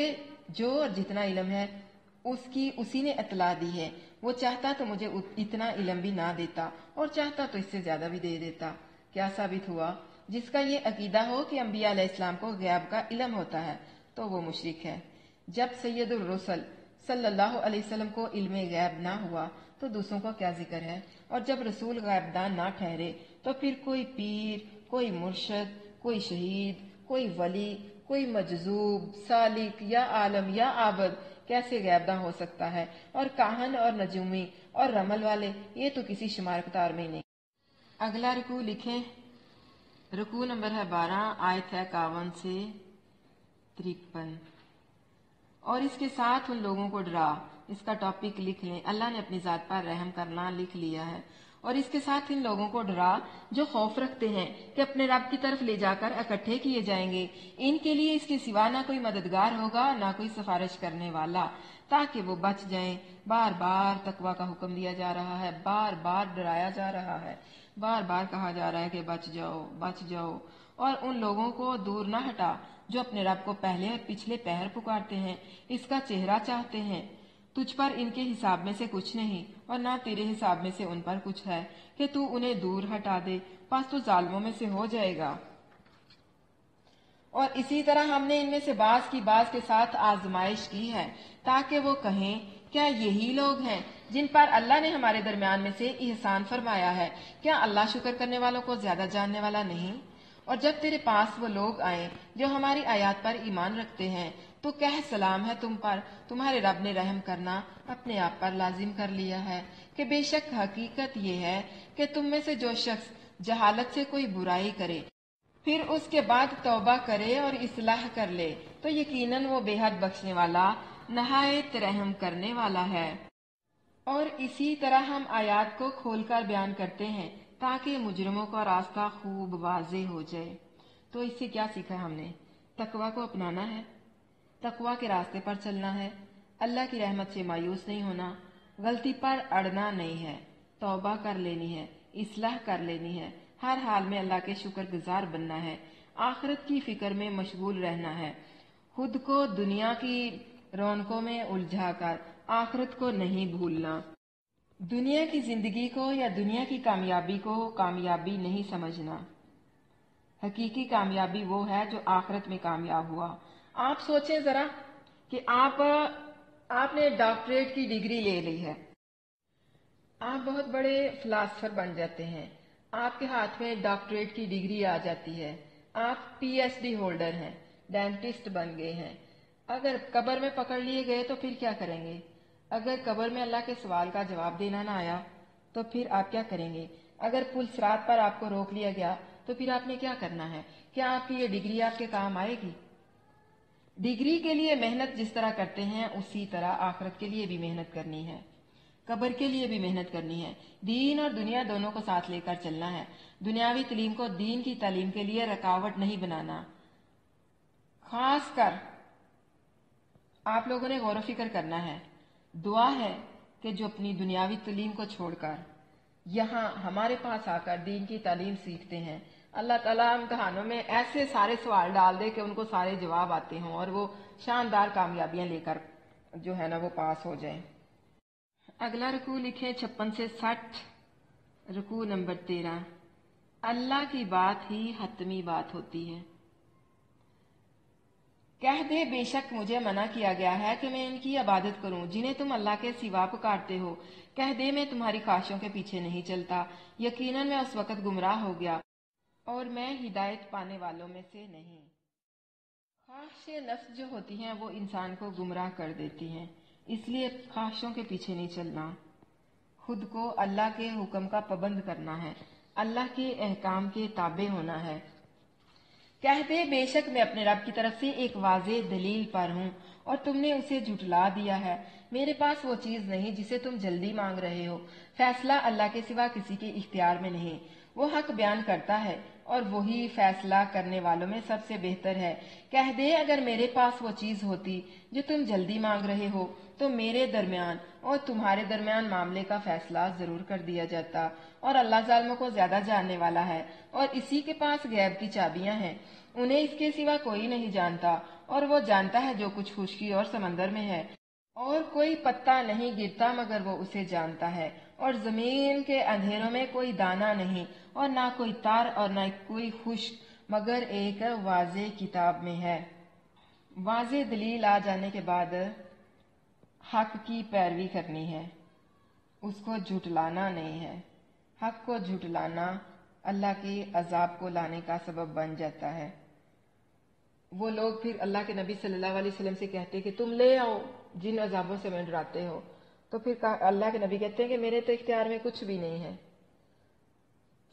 जो और जितना इल्म है उसी ने इतला दी है। वो चाहता तो मुझे इतना इल्म भी ना देता, और चाहता तो इससे ज्यादा भी दे देता। क्या साबित हुआ, जिसका ये अकीदा हो कि अंबिया अलैहिस्सलाम को गैब का इल्म होता है तो वो मुशरिक है। जब सैयदुर रसूल सल्लल्लाहु अलैहि वसल्लम को इल्म गैब ना हुआ तो दूसरों को क्या जिक्र है। और जब रसूल गैबदान ना ठहरे तो फिर कोई पीर, कोई मुर्शद, कोई शहीद, कोई वली, कोई मजजूब, सालिक या आलम या आबद कैसे गैबदान हो सकता है। और काहन और नजूमी और रमल वाले ये तो किसी शुमार कतार में नहीं। अगला रुकू लिखें। रुकू नंबर है 12, आयत है 51 से 53। और इसके साथ उन लोगों को डरा, इसका टॉपिक लिख लें। अल्लाह ने अपनी जात पर रहम करना लिख लिया है। और इसके साथ इन लोगों को डरा जो खौफ रखते हैं कि अपने रब की तरफ ले जाकर इकट्ठे किए जाएंगे। इनके लिए इसके सिवा ना कोई मददगार होगा ना कोई सिफारिश करने वाला, ताकि वो बच जाएं। बार बार तकवा का हुक्म दिया जा रहा है, बार बार डराया जा रहा है, बार बार कहा जा रहा है कि बच जाओ बच जाओ। और उन लोगों को दूर न हटा जो अपने रब को पहले और पिछले पहर पुकारते हैं, इसका चेहरा चाहते हैं। तुझ पर इनके हिसाब में से कुछ नहीं और ना तेरे हिसाब में से उन पर कुछ है कि तू उन्हें दूर हटा दे, बस तू जालिमों में से हो जाएगा। और इसी तरह हमने इनमें से बाज की बाज के साथ आजमाइश की है, ताकि वो कहें क्या यही लोग हैं जिन पर अल्लाह ने हमारे दरमियान में से एहसान फरमाया है। क्या अल्लाह शुक्र करने वालों को ज्यादा जानने वाला नहीं। और जब तेरे पास वो लोग आए जो हमारी आयात पर ईमान रखते हैं तो कह सलाम है तुम पर, तुम्हारे रब ने रहम करना अपने आप पर लाजिम कर लिया है। कि बेशक हकीकत ये है कि तुम में से जो शख्स जहालत से कोई बुराई करे फिर उसके बाद तौबा करे और इस्लाह कर ले, तो यकीनन वो बेहद बख्शने वाला नहायत रहम करने वाला है। और इसी तरह हम आयात को खोलकर बयान करते हैं ताकि मुजरिमों का रास्ता खूब वाजे हो जाए। तो इससे क्या सीखा हमने, तकवा को अपनाना है, तकवा के रास्ते पर चलना है, अल्लाह की रहमत से मायूस नहीं होना, गलती पर अड़ना नहीं है, तौबा कर लेनी है, इस्लाह कर लेनी है, हर हाल में अल्लाह के शुक्रगुजार बनना है, आखिरत की फिक्र में मशगूल रहना है, खुद को दुनिया की रौनकों में उलझाकर आखिरत को नहीं भूलना, दुनिया की जिंदगी को या दुनिया की कामयाबी को कामयाबी नहीं समझना। हकीकी कामयाबी वो है जो आखिरत में कामयाब हुआ। आप सोचें जरा कि आपने डॉक्टरेट की डिग्री ले ली है, आप बहुत बड़े फिलासफर बन जाते हैं, आपके हाथ में डॉक्टरेट की डिग्री आ जाती है, आप पीएचडी होल्डर हैं, डेंटिस्ट बन गए हैं, اگر قبر میں پکڑ لیے گئے تو پھر کیا کریں گے؟ اگر قبر میں اللہ کے سوال کا جواب دینا نہ آیا تو پھر آپ کیا کریں گے؟ اگر پل صراط پر آپ کو روک لیا گیا تو پھر آپ نے کیا کرنا ہے؟ کیا آپ کی یہ ڈگری آپ کے کام آئے گی؟ ڈگری کے لیے محنت جس طرح کرتے ہیں اسی طرح آخرت کے لیے بھی محنت کرنی ہے، قبر کے لیے بھی محنت کرنی ہے۔ دین اور دنیا دونوں کو ساتھ لے کر چلنا ہے۔ دنیاوی تعلیم کو دین کی تعلیم کے لیے رکاوٹ نہیں بنانا۔ خاص کر آپ لوگوں نے غور و فکر کرنا ہے۔ دعا ہے کہ جو اپنی دنیاوی تعلیم کو چھوڑ کر یہاں ہمارے پاس آ کر دین کی تعلیم سیکھتے ہیں، اللہ تعالیٰ امتحانوں میں ایسے سارے سوال ڈال دے کہ ان کو سارے جواب آتے ہوں اور وہ شاندار کامیابیاں لے کر جو ہے نا وہ پاس ہو جائیں۔ اگلا رکوع لکھیں 56 سے 60، رکوع نمبر 13۔ اللہ کی بات ہی حتمی بات ہوتی ہے۔ کہہ دے بے شک مجھے منع کیا گیا ہے کہ میں ان کی عبادت کروں جنہیں تم اللہ کے سوا پکارتے ہو۔ کہہ دے میں تمہاری خواہشوں کے پیچھے نہیں چلتا، یقیناً میں اس وقت گمراہ ہو گیا اور میں ہدایت پانے والوں میں سے نہیں۔ خواہش نفس جو ہوتی ہیں وہ انسان کو گمراہ کر دیتی ہیں، اس لیے خواہشوں کے پیچھے نہیں چلنا، خود کو اللہ کے حکم کا پابند کرنا ہے، اللہ کے احکام کے تابع ہونا ہے۔ کہہ دے بے شک میں اپنے رب کی طرف سے ایک واضح دلیل پر ہوں اور تم نے اسے جھٹلا دیا ہے۔ میرے پاس وہ چیز نہیں جسے تم جلدی مانگ رہے ہو، فیصلہ اللہ کے سوا کسی کے اختیار میں نہیں، وہ حق بیان کرتا ہے اور وہی فیصلہ کرنے والوں میں سب سے بہتر ہے۔ کہہ دے اگر میرے پاس وہ چیز ہوتی جو تم جلدی مانگ رہے ہو تو میرے درمیان اور تمہارے درمیان معاملے کا فیصلہ ضرور کر دیا جاتا، اور اللہ ظالموں کو زیادہ جاننے والا ہے، اور اسی کے پاس غیب کی چابیاں ہیں، انہیں اس کے سوا کوئی نہیں جانتا، اور وہ جانتا ہے جو کچھ خشکی اور سمندر میں ہے، اور کوئی پتا نہیں گرتا مگر وہ اسے جانتا ہے، اور زمین کے اندھیروں میں کوئی دانہ نہیں اور نہ کوئی تار اور نہ کوئی خشک مگر ایک واضح کتاب میں ہے۔ واضح دلیل آ جانے کے بعد حق کی پیروی کرنی ہے، اس کو جھٹلانا نہیں ہے۔ حق کو جھٹلانا اللہ کے عذاب کو لانے کا سبب بن جاتا ہے۔ وہ لوگ پھر اللہ کے نبی صلی اللہ علیہ وسلم سے کہتے کہ تم لے آؤ جن عذابوں سے میں ڈراتے ہو، تو پھر اللہ کے نبی کہتے ہیں کہ میرے تو اختیار میں کچھ بھی نہیں ہے۔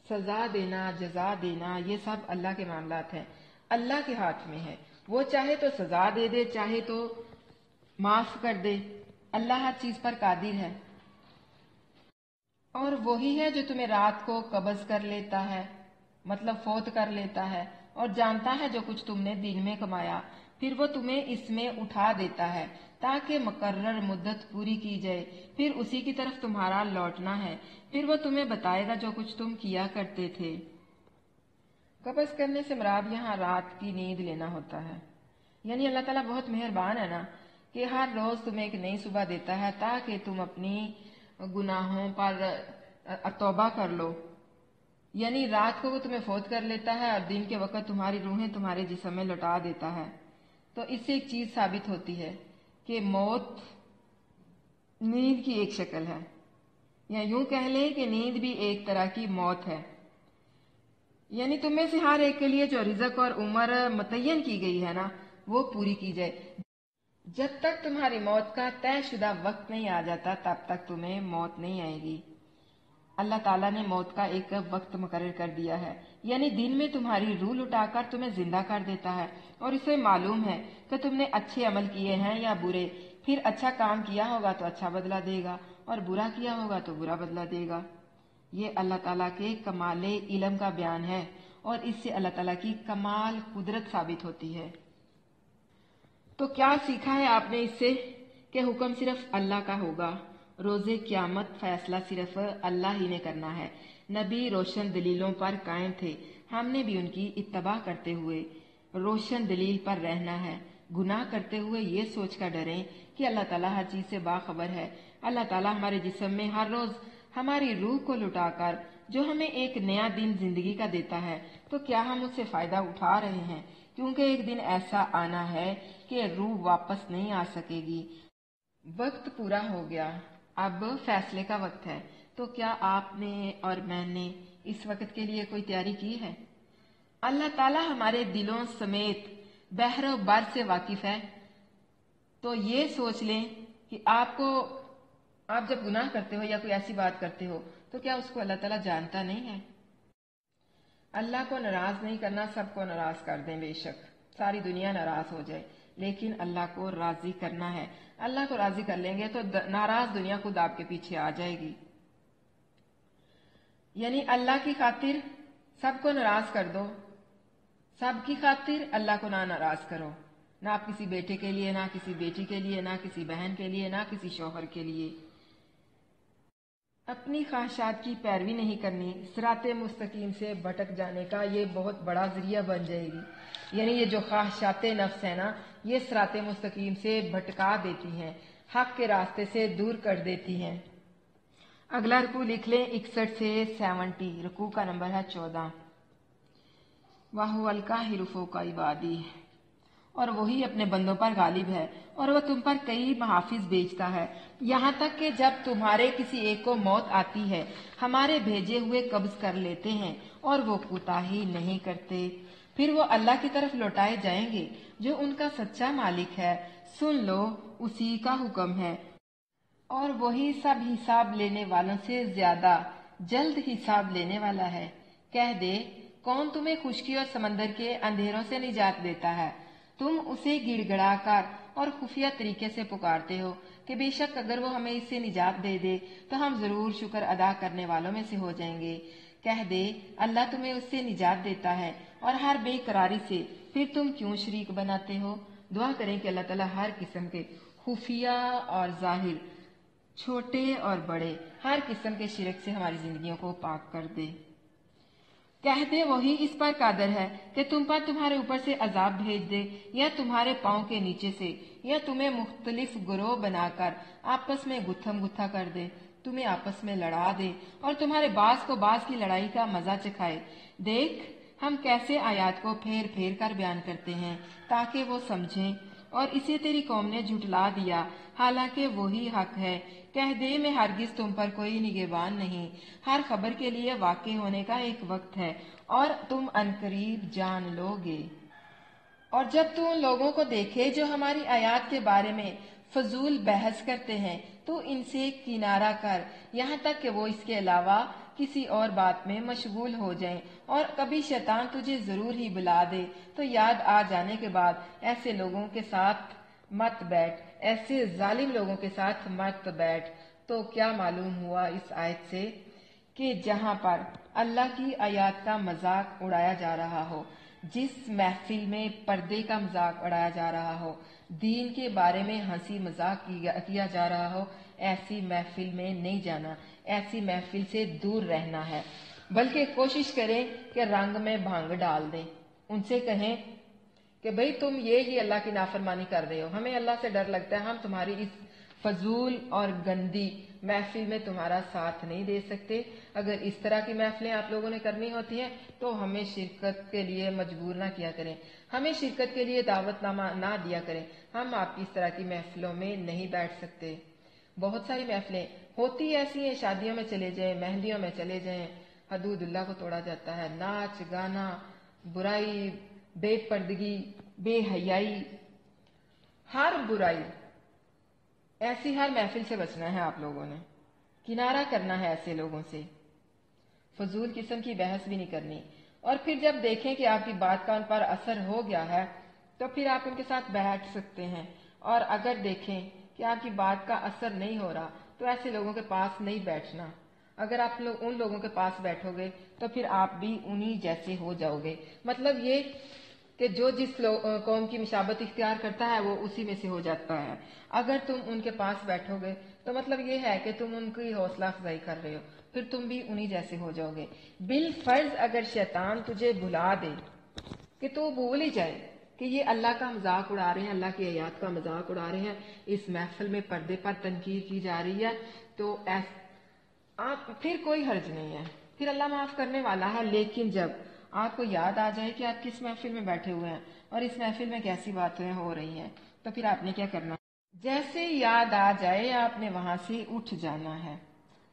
سزا دینا، جزا دینا، یہ سب اللہ کے معاملات ہیں، اللہ کے ہاتھ میں ہے، وہ چاہے تو سزا دے دے، چاہے تو معاف کر دے، اللہ ہر چیز پر قادر ہے۔ اور وہی ہے جو تمہیں رات کو قبض کر لیتا ہے، مطلب فوت کر لیتا ہے، اور جانتا ہے جو کچھ تم نے دن میں کمایا، پھر وہ تمہیں اس میں اٹھا دیتا ہے تاکہ مقرر مدت پوری کی جائے، پھر اسی کی طرف تمہارا لوٹنا ہے، پھر وہ تمہیں بتائے گا جو کچھ تم کیا کرتے تھے۔ قبض کرنے سے مراد یہاں رات کی نیند لینا ہوتا ہے، یعنی اللہ تعالیٰ بہت مہربان ہے نا کہ ہر روز تمہیں ایک نئی صبح دیتا ہے تاکہ تم اپنی گناہوں پر توبہ کر لو، یعنی رات کو وہ تمہیں فوت کر لیتا ہے اور دن کے وقت تمہاری روحیں تمہارے جسم میں لوٹا دیتا ہے۔ تو اس سے ایک چیز ثابت ہوتی ہے کہ موت نیند کی ایک شکل ہے، یا یوں کہہ لیں کہ نیند بھی ایک طرح کی موت ہے، یعنی تم میں سے ہر ایک کے لیے جو رزق اور عمر متعین کی گئی ہے نا وہ پوری کی جائے۔ جب تک تمہاری موت کا طے شدہ وقت نہیں آ جاتا تب تک تمہیں موت نہیں آئے گی۔ اللہ تعالیٰ نے موت کا ایک وقت مقرر کر دیا ہے، یعنی دن میں تمہاری روح لٹا کر تمہیں زندہ کر دیتا ہے، اور اسے معلوم ہے کہ تم نے اچھے عمل کیے ہیں یا برے، پھر اچھا کام کیا ہوگا تو اچھا بدلہ دے گا اور برا کیا ہوگا تو برا بدلہ دے گا۔ یہ اللہ تعالیٰ کے کمال علم کا بیان ہے، اور اس سے اللہ تعالیٰ کی کمال قدرت ثابت ہوتی ہے۔ تو کیا سیکھا ہے آپ نے اس سے؟ کہ حکم صرف اللہ کا ہوگا، روز قیامت فیصلہ صرف اللہ ہی نے کرنا ہے۔ نبی روشن دلیلوں پر قائم تھے، ہم نے بھی ان کی اتباع کرتے ہوئے روشن دلیل پر رہنا ہے۔ گناہ کرتے ہوئے یہ سوچ کر ڈریں کہ اللہ تعالیٰ ہر چیز سے باخبر ہے۔ اللہ تعالیٰ ہمارے جسم میں ہر روز ہماری روح کو لٹا کر جو ہمیں ایک نیا دن زندگی کا دیتا ہے، تو کیا ہم اس سے فائدہ اٹھا رہے ہیں؟ کیونکہ ایک دن ایسا آنا ہے کہ روح واپس نہیں آ سکے گی۔ وقت پورا ہو گیا، اب فیصلے کا وقت ہے۔ تو کیا آپ نے اور میں نے اس وقت کے لیے کوئی تیاری کی ہے؟ اللہ تعالیٰ ہمارے دلوں سمیت بحر و بر سے واقف ہے، तो ये सोच लें कि आप जब गुनाह करते हो या कोई ऐसी बात करते हो तो क्या उसको अल्लाह ताला जानता नहीं है? अल्लाह को नाराज नहीं करना, सबको नाराज कर दें, बेशक सारी दुनिया नाराज हो जाए, लेकिन अल्लाह को राजी करना है। अल्लाह को राजी कर लेंगे तो नाराज दुनिया खुद आपके पीछे आ जाएगी। यानी अल्लाह की खातिर सबको नाराज कर दो, सबकी खातिर अल्लाह को ना नाराज करो। ना आप किसी बेटे के लिए, ना किसी बेटी के लिए, ना किसी बहन के लिए, ना किसी शौहर के लिए। अपनी ख्वाहिशात की पैरवी नहीं करनी, सिराते मुस्तकीम से भटक जाने का ये बहुत बड़ा जरिया बन जाएगी। यानी ये जो ख्वाहिशात नफ्स है ना, ये सिराते मुस्तकीम से भटका देती हैं, हक के रास्ते से दूर कर देती हैं। अगला रुकू लिख लें 61 से 70, रुकू का नंबर है 14। वाहुअल काहिरु फौका इबादी, और वही अपने बंदों पर गालिब है और वह तुम पर कई महाफिज भेजता है, यहाँ तक कि जब तुम्हारे किसी एक को मौत आती है हमारे भेजे हुए कब्ज कर लेते हैं और वो कोताही नहीं करते। फिर वो अल्लाह की तरफ लौटाए जाएंगे जो उनका सच्चा मालिक है। सुन लो, उसी का हुक्म है और वही सब हिसाब लेने वालों से ज्यादा जल्द हिसाब लेने वाला है। कह दे, कौन तुम्हें खुशकी और समंदर के अंधेरों से निजात देता है? तुम उसे गिड़गड़ाकर और खुफिया तरीके से पुकारते हो कि बेशक अगर वो हमें इससे निजात दे दे तो हम जरूर शुक्र अदा करने वालों में से हो जाएंगे। कह दे, अल्लाह तुम्हें उससे निजात देता है और हर बेकरारी से फिर तुम क्यों शरीक बनाते हो? दुआ करें कि अल्लाह ताला हर किस्म के खुफिया और जाहिर, छोटे और बड़े, हर किस्म के शिरक से हमारी जिंदगियों को पाक कर दे। कह दे, वही इस पर कादर है कि तुम पर तुम्हारे ऊपर से अजाब भेज दे या तुम्हारे पांव के नीचे से, या तुम्हें मुख्तलिफ गिरोह बनाकर आपस में गुत्थम गुत्था कर दे, तुम्हें आपस में लड़ा दे और तुम्हारे बास को बास की लड़ाई का मजा चखाए। देख, हम कैसे आयात को फेर फेर कर बयान करते हैं ताकि वो समझें, और इसे तेरी कौम ने झुटला दिया हालांकि वही हक है। कह दे, मैं हरगिज तुम पर कोई निगहबान नहीं, हर खबर के लिए वाक़ई होने का एक वक्त है और तुम अनकरीब जान लोगे। और जब तू उन लोगों को देखे जो हमारी आयात के बारे में फजूल बहस करते हैं तो इनसे किनारा कर, यहाँ तक कि वो इसके अलावा किसी और बात में मशगूल हो जाएं, और कभी शैतान तुझे जरूर ही बुला दे तो याद आ जाने के बाद ऐसे लोगों के साथ मत बैठ, ऐसे जालिम लोगों के साथ मत बैठ। तो क्या मालूम हुआ इस आयत से कि जहाँ पर अल्लाह की आयत का मजाक उड़ाया जा रहा हो, जिस महफिल में पर्दे का मजाक उड़ाया जा रहा हो, दीन के बारे में हंसी मजाक किया जा रहा हो, ऐसी महफिल में नहीं जाना, ऐसी महफिल से दूर रहना है। बल्कि कोशिश करें कि रंग में भांग डाल दें। उनसे कहें कि भाई तुम ये ही अल्लाह की नाफरमानी कर रहे हो, हमें अल्लाह से डर लगता है, हम तुम्हारी इस फजूल और गंदी महफिल में तुम्हारा साथ नहीं दे सकते। अगर इस तरह की महफिलें आप लोगों ने करनी होती हैं तो हमें शिरकत के लिए मजबूर ना किया करें, हमें शिरकत के लिए दावतनामा ना दिया करें, हम आपकी इस तरह की महफिलों में नहीं बैठ सकते। बहुत सारी महफिलें होती ऐसी हैं, शादियों में चले जाएं, मेहंदियों में चले जाएं, हदूदुल्लाह को तोड़ा जाता है, नाच गाना, बुराई, बेपर्दगी, बेहयाई, हर बुराई, ऐसी हर महफिल से बचना है। आप लोगों ने किनारा करना है ऐसे लोगों से, फजूल किस्म की बहस भी नहीं करनी। और फिर जब देखें कि आपकी बात का उन पर असर हो गया है तो फिर आप उनके साथ बैठ सकते हैं, और अगर देखें कि आपकी बात का असर नहीं हो रहा तो ऐसे लोगों के पास नहीं बैठना। अगर आप लोग उन लोगों के पास बैठोगे तो फिर आप भी उन्हीं जैसे हो जाओगे। मतलब ये कि जो जिस कौम की मिशाबत इख्तियार करता है वो उसी में से हो जाता है। अगर तुम उनके पास बैठोगे तो मतलब ये है कि तुम उनकी हौसला अफजाई कर रहे हो, फिर तुम भी उन्हीं जैसे हो जाओगे। बिल फर्ज अगर शैतान तुझे भुला दे कि तू भूल ही जाए कि ये अल्लाह का मजाक उड़ा रहे हैं, अल्लाह की आयत का मजाक उड़ा रहे हैं, इस महफिल में पर्दे पर तनकीर की जा रही है, तो आप फिर कोई हर्ज नहीं है, फिर अल्लाह माफ करने वाला है। लेकिन जब आपको याद आ जाए कि आप किस महफिल में बैठे हुए हैं और इस महफिल में कैसी बातें हो रही हैं, तो फिर आपने क्या करना? जैसे याद आ जाए आपने वहां से उठ जाना है।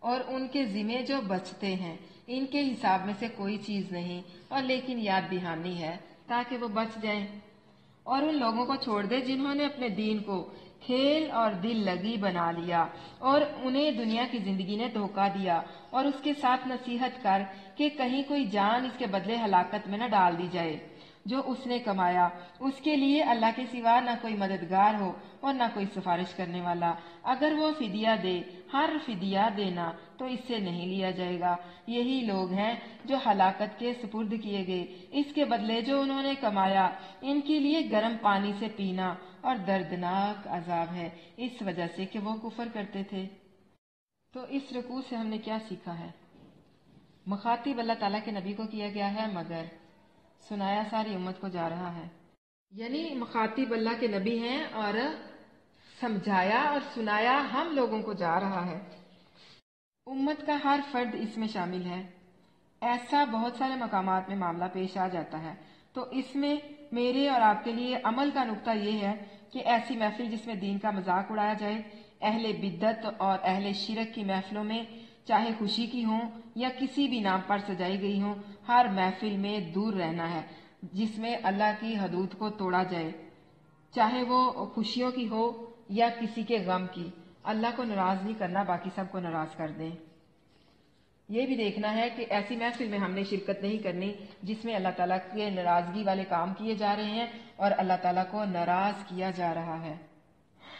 और उनके जिम्मे जो बचते हैं इनके हिसाब में से कोई चीज नहीं, और लेकिन याद दहानी है ताकि वो बच जाएं। और उन लोगों को छोड़ दे जिन्होंने अपने दीन को کھیل اور دل لگی بنا لیا، اور انہیں دنیا کی زندگی نے دھوکہ دیا، اور اس کے ساتھ نصیحت کر کہ کہیں کوئی جان اس کے بدلے ہلاکت میں نہ ڈال دی جائے۔ جو اس نے کمایا اس کے لیے اللہ کے سوا نہ کوئی مددگار ہو اور نہ کوئی سفارش کرنے والا۔ اگر وہ فدیہ دے، ہر فدیہ دینا تو اس سے نہیں لیا جائے گا۔ یہی لوگ ہیں جو ہلاکت کے سپرد کیے گئے۔ اس کے بدلے جو انہوں نے کمایا ان کے لیے گرم پانی سے پینا اور دردناک عذاب ہے، اس وجہ سے کہ وہ کفر کرتے تھے۔ تو اس رکوع سے ہم نے کیا سیکھا ہے؟ مخاطب اللہ تعالیٰ کے نبی کو کیا گیا ہے، مگر سنایا ساری امت کو جا رہا ہے۔ یعنی مخاطب اللہ کے نبی ہیں اور سمجھایا اور سنایا ہم لوگوں کو جا رہا ہے۔ امت کا ہر فرد اس میں شامل ہے۔ ایسا بہت سارے مقامات میں معاملہ پیش آ جاتا ہے، تو اس میں میرے اور آپ کے لیے عمل کا نقطہ یہ ہے کہ ایسی محفل جس میں دین کا مذاق اڑایا جائے، اہل بدعت اور اہل شرک کی محفلوں میں چاہے خوشی کی ہوں یا کسی بھی نام پر سجائی گئی ہوں، ہر محفل میں دور رہنا ہے جس میں اللہ کی حدود کو توڑا جائے، چاہے وہ خوشیوں کی ہو یا کسی کے غم کی۔ اللہ کو ناراض نہیں کرنا، باقی سب کو ناراض کر دیں۔ یہ بھی دیکھنا ہے کہ ایسی محفل میں ہم نے شرکت نہیں کرنی جس میں اللہ تعالیٰ کے ناراضگی والے کام کیے جا رہے ہیں اور اللہ تعالیٰ کو ناراض کیا جا رہا ہے۔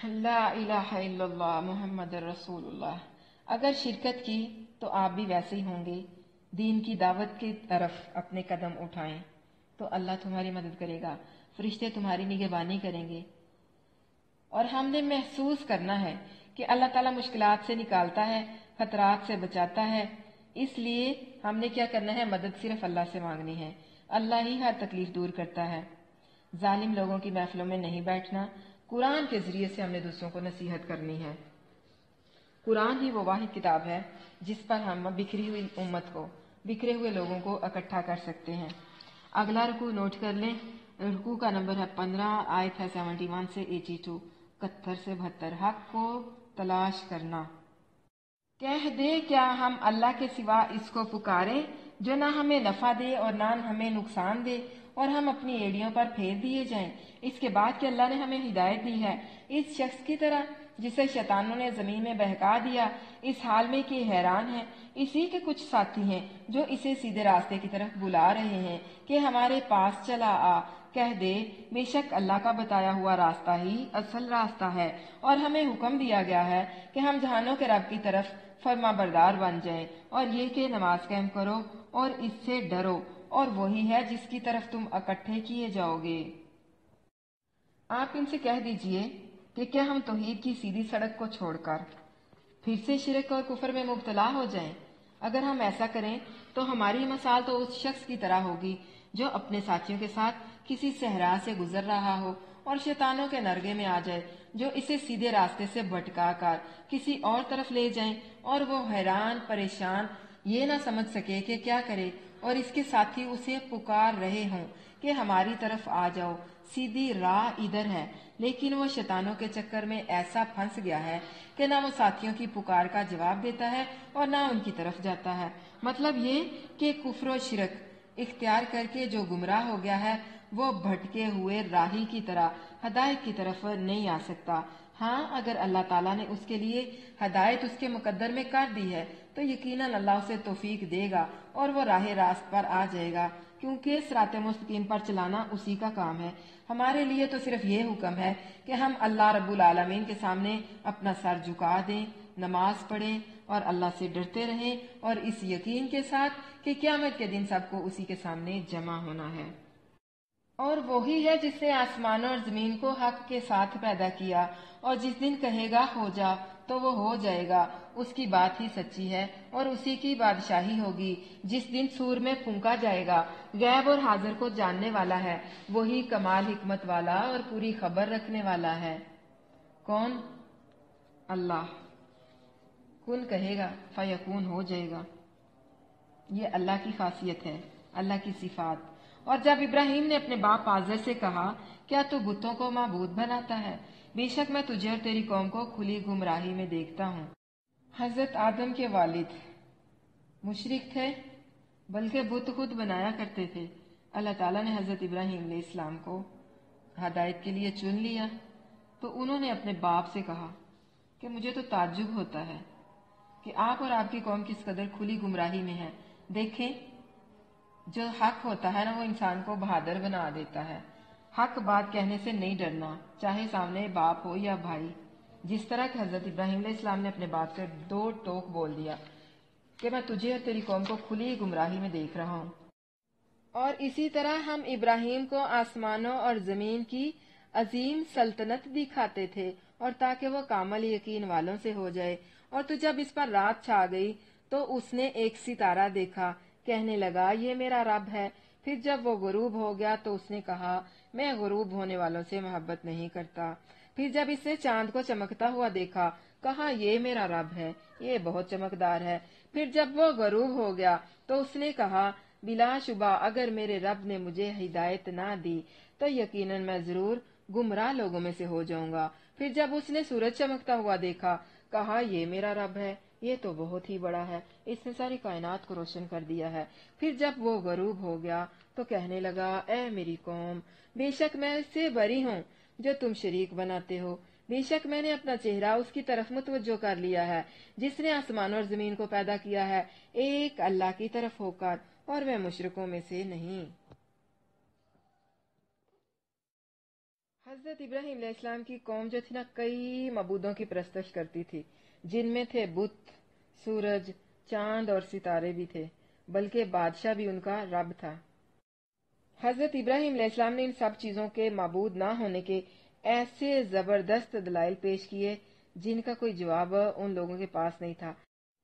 لا الہ الا اللہ محمد رسول اللہ۔ اگر شرکت کی تو آپ بھی ویسے ہی ہوں گے۔ دین کی دعوت کی طرف اپنے قدم اٹھائیں تو اللہ تمہاری مدد کرے گا، فرشتے تمہاری نگہبانی کریں گے۔ اور ہم نے محسوس کرنا ہے کہ اللہ تعالیٰ مشکلات سے نکالتا ہے، خطرات سے بچاتا ہے۔ اس لیے ہم نے کیا کرنا ہے؟ مدد صرف اللہ سے مانگنی ہے۔ اللہ ہی ہر تکلیف دور کرتا ہے۔ ظالم لوگوں کی محفلوں میں نہیں بیٹھنا۔ قرآن کے ذریعے سے ہم نے دوسروں کو نصیحت کرنی ہے۔ قرآن ہی وہ واحد کتاب ہے جس پر ہم بکھری ہوئی امت کو، بکھرے ہوئے لوگوں کو اکٹھا کر سکتے ہیں۔ اگلا رکوع نوٹ کر لیں۔ رکوع کا نمبر ہے 15، آیت ہے 71 سے 82، 71 سے 72۔ حق کو تلاش کرنا۔ کہہ دے کیا ہم اللہ کے سوا اس کو پکاریں جو نہ ہمیں نفع دے اور نہ ہمیں نقصان دے، اور ہم اپنی ایڑیوں پر پھیر دیے جائیں۔ اس کے بعد کہ اللہ نے ہمیں ہدایت دی ہے، اس شخص کی طرح جسے شیطانوں نے زمین میں بہکا دیا، اس حال میں کہ حیران ہے۔ اسی کے کچھ ساتھی ہیں جو اسے سیدھے راستے کی طرف بلا رہے ہیں کہ ہمارے پاس چلا آ۔ کہہ دے بے شک اللہ کا بتایا ہوا راستہ ہی اصل راستہ ہے، اور ہمیں حکم دیا گیا ہے کہ ہم جہانوں کے رب کی طرف فرما بردار بن جائیں، اور یہ کہ نماز قائم کرو اور اس سے ڈرو، اور وہی ہے جس کی طرف تم اکٹھے کیے جاؤ گے۔ آپ ان سے کہہ دیجئے کہ کیا ہم توحید کی سیدھی سڑک کو چھوڑ کر پھر سے شرک اور کفر میں مبتلا ہو جائیں؟ اگر ہم ایسا کریں تو ہماری مثال تو اس شخص کی طرح ہوگی جو اپنے ساتھیوں کے ساتھ کسی صحرا سے گزر رہا ہو اور شیطانوں کے نرغے میں آ جائے جو اسے سیدھے راستے سے بھٹکا کر کسی اور طرف لے جائیں، اور وہ حیران پریشان یہ نہ سمجھ سکے کہ کیا کرے، اور اس کے ساتھی اسے پکار رہے ہوں کہ ہماری طرف آ جاؤ، سیدھی راہ ادھر ہے، لیکن وہ شیطانوں کے چکر میں ایسا پھنس گیا ہے کہ نہ وہ ساتھیوں کی پکار کا جواب دیتا ہے اور نہ ان کی طرف جاتا ہے۔ مطلب یہ کہ کفر و شرک اختیار کر کے جو گمراہ ہو گیا ہے وہ بھٹکے ہوئے راہی کی طرح ہدایت کی طرف نہیں آ سکتا۔ ہاں، اگر اللہ تعالیٰ نے اس کے لیے ہدایت اس کے مقدر میں کر دی ہے تو یقیناً اللہ اسے توفیق دے گا اور وہ راہ راست پر آ جائے گا، کیونکہ صراط مستقیم پر چلانا اسی کا کام ہے۔ ہمارے لیے تو صرف یہ حکم ہے کہ ہم اللہ رب العالمین کے سامنے اپنا سر جھکا دیں، نماز پڑھیں اور اللہ سے ڈرتے رہیں، اور اس یقین کے ساتھ کہ قیامت کے دن سب کو اسی کے سامنے جمع ہونا ہے۔ اور وہی ہے جس نے آسمانوں اور زمین کو حق کے ساتھ پیدا کیا، اور جس دن کہے گا ہو جا تو وہ ہو جائے گا، اس کی بات ہی سچی ہے اور اسی کی بادشاہی ہوگی۔ جس دن سور میں پھونکا جائے گا، غیب اور حاضر کو جاننے والا ہے، وہی کمال حکمت والا اور پوری خبر رکھنے والا ہے۔ کون؟ اللہ۔ کن کہے گا فیکون ہو جائے گا۔ یہ اللہ کی خاصیت ہے، اللہ کی صفات۔ اور جب ابراہیم نے اپنے باپ آزر سے کہا کیا تو بتوں کو معبود بناتا ہے؟ بے شک میں تجھے اور تیری قوم کو کھلی گمراہی میں دیکھتا ہوں۔ حضرت آدم کے والد مشرک تھے، بلکہ بت خود بنایا کرتے تھے۔ اللہ تعالیٰ نے حضرت ابراہیم علیہ السلام کو ہدایت کے لیے چن لیا، تو انہوں نے اپنے باپ سے کہا کہ مجھے تو تعجب ہوتا ہے کہ آپ اور آپ کی قوم کس قدر کھلی گمراہی میں ہے۔ دیکھیں، جو حق ہوتا ہے نا وہ انسان کو بہادر بنا دیتا ہے۔ حق بات کہنے سے نہیں ڈرنا، چاہے سامنے باپ ہو یا بھائی۔ جس طرح کہ حضرت ابراہیم علیہ السلام نے اپنے باپ سے دو ٹوک بول دیا کہ میں تجھے اور تیری قوم کو کھلی گمراہی میں دیکھ رہا ہوں، اور اسی طرح ہم ابراہیم کو آسمانوں اور زمین کی عظیم سلطنت دکھاتے تھے، اور تاکہ وہ کامل یقین والوں سے ہو جائے۔ اور تو جب اس پر رات چھا گئی تو اس نے ایک ستارہ دیکھا، کہنے لگا یہ میرا رب ہے۔ پھر جب وہ غروب ہو گیا تو اس نے کہا میں غروب ہونے والوں سے محبت نہیں کرتا۔ پھر جب اس نے چاند کو چمکتا ہوا دیکھا، کہا یہ میرا رب ہے، یہ بہت چمکدار ہے۔ پھر جب وہ غروب ہو گیا تو اس نے کہا بلا شبہ اگر میرے رب نے مجھے ہدایت نہ دی تو یقیناً میں ضرور گمراہ لوگوں میں سے ہو جاؤں گا۔ پھر جب اس نے سورج چمکتا ہوا دیکھا، کہا یہ میرا رب ہے، یہ تو بہت ہی بڑا ہے، اس نے ساری کائنات کو روشن کر دیا ہے۔ پھر جب وہ غروب ہو گیا تو کہنے لگا اے میری قوم، بے شک میں اس سے بری ہوں جو تم شریک بناتے ہو۔ بے شک میں نے اپنا چہرہ اس کی طرف متوجہ کر لیا ہے جس نے آسمان اور زمین کو پیدا کیا ہے ایک اللہ کی طرف ہو کر، اور میں مشرکوں میں سے نہیں۔ حضرت ابراہیم علیہ السلام کی قوم جو تھی نا کئی معبودوں کی پرستش کرتی تھی، جن میں تھے بت، سورج، چاند اور ستارے بھی تھے، بلکہ بادشاہ بھی ان کا رب تھا۔ حضرت ابراہیم علیہ السلام نے ان سب چیزوں کے معبود نہ ہونے کے ایسے زبردست دلائل پیش کیے جن کا کوئی جواب ان لوگوں کے پاس نہیں تھا۔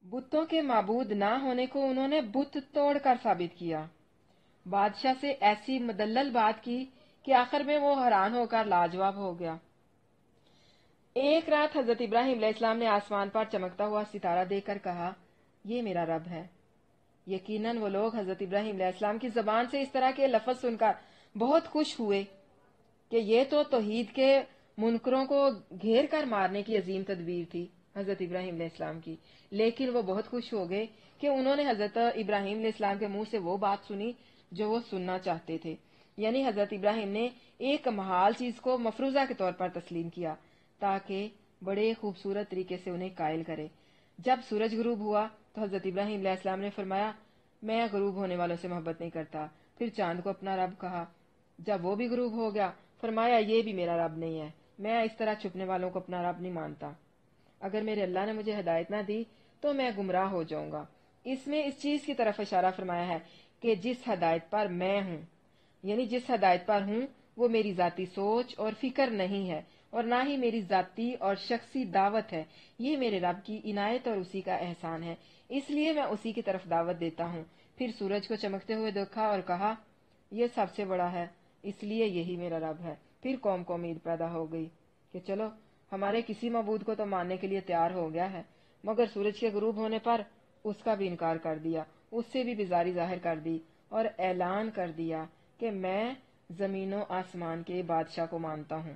بتوں کے معبود نہ ہونے کو انہوں نے بت توڑ کر ثابت کیا، بادشاہ سے ایسی مدلل بات کی کہ آخر میں وہ حیران ہو کر لاجواب ہو گیا۔ ایک رات حضرت ابراہیم علیہ السلام نے آسمان پر چمکتا ہوا ستارہ دیکھ کر کہا یہ میرا رب ہے۔ یقیناً وہ لوگ حضرت ابراہیم علیہ السلام کی زبان سے اس طرح کے لفظ سن کر بہت خوش ہوئے کہ یہ تو توحید کے منکروں کو گھیر کر مارنے کی عظیم تدبیر تھی حضرت ابراہیم علیہ السلام کی، لیکن وہ بہت خوش ہو گئے کہ انہوں نے حضرت ابراہیم علیہ السلام کے منہ سے وہ بات سنی جو وہ سننا چاہتے تھے، یعنی حضرت ابراہیم نے ایک محال چیز کو مفروضہ کے طور پر تسلیم کیا تاکہ بڑے خوبصورت طریقے سے انہیں قائل کرے۔ جب سورج غروب ہوا تو حضرت ابراہیم علیہ السلام نے فرمایا میں غروب ہونے والوں سے محبت نہیں کرتا۔ پھر چاند کو اپنا رب کہا، جب وہ بھی غروب ہو گیا فرمایا یہ بھی میرا رب نہیں ہے، میں اس طرح چھپنے والوں کو اپنا رب نہیں مانتا، اگر میرے اللہ نے مجھے ہدایت نہ دی تو میں گمراہ ہو جاؤں گا۔ اس میں اس چیز کی طرف اشارہ فرمایا ہے کہ جس ہدایت پر میں ہوں، یعنی جس ہدایت پر ہوں وہ میری ذاتی سوچ اور فکر نہیں ہے اور نہ ہی میری ذاتی اور شخصی دعوت ہے، یہ میرے رب کی عنایت اور اسی کا احسان ہے، اس لیے میں اسی کی طرف دعوت دیتا ہوں۔ پھر سورج کو چمکتے ہوئے دیکھا اور کہا یہ سب سے بڑا ہے، اس لیے یہی میرا رب ہے۔ پھر قوم کو امید پیدا ہو گئی کہ چلو ہمارے کسی معبود کو تو ماننے کے لیے تیار ہو گیا ہے، مگر سورج کے غروب ہونے پر اس کا بھی انکار کر دیا، اس سے بھی بیزاری ظاہر کر دی اور اعلان کر دیا کہ میں زمین و آسمان کے بادشاہ کو مانتا ہوں۔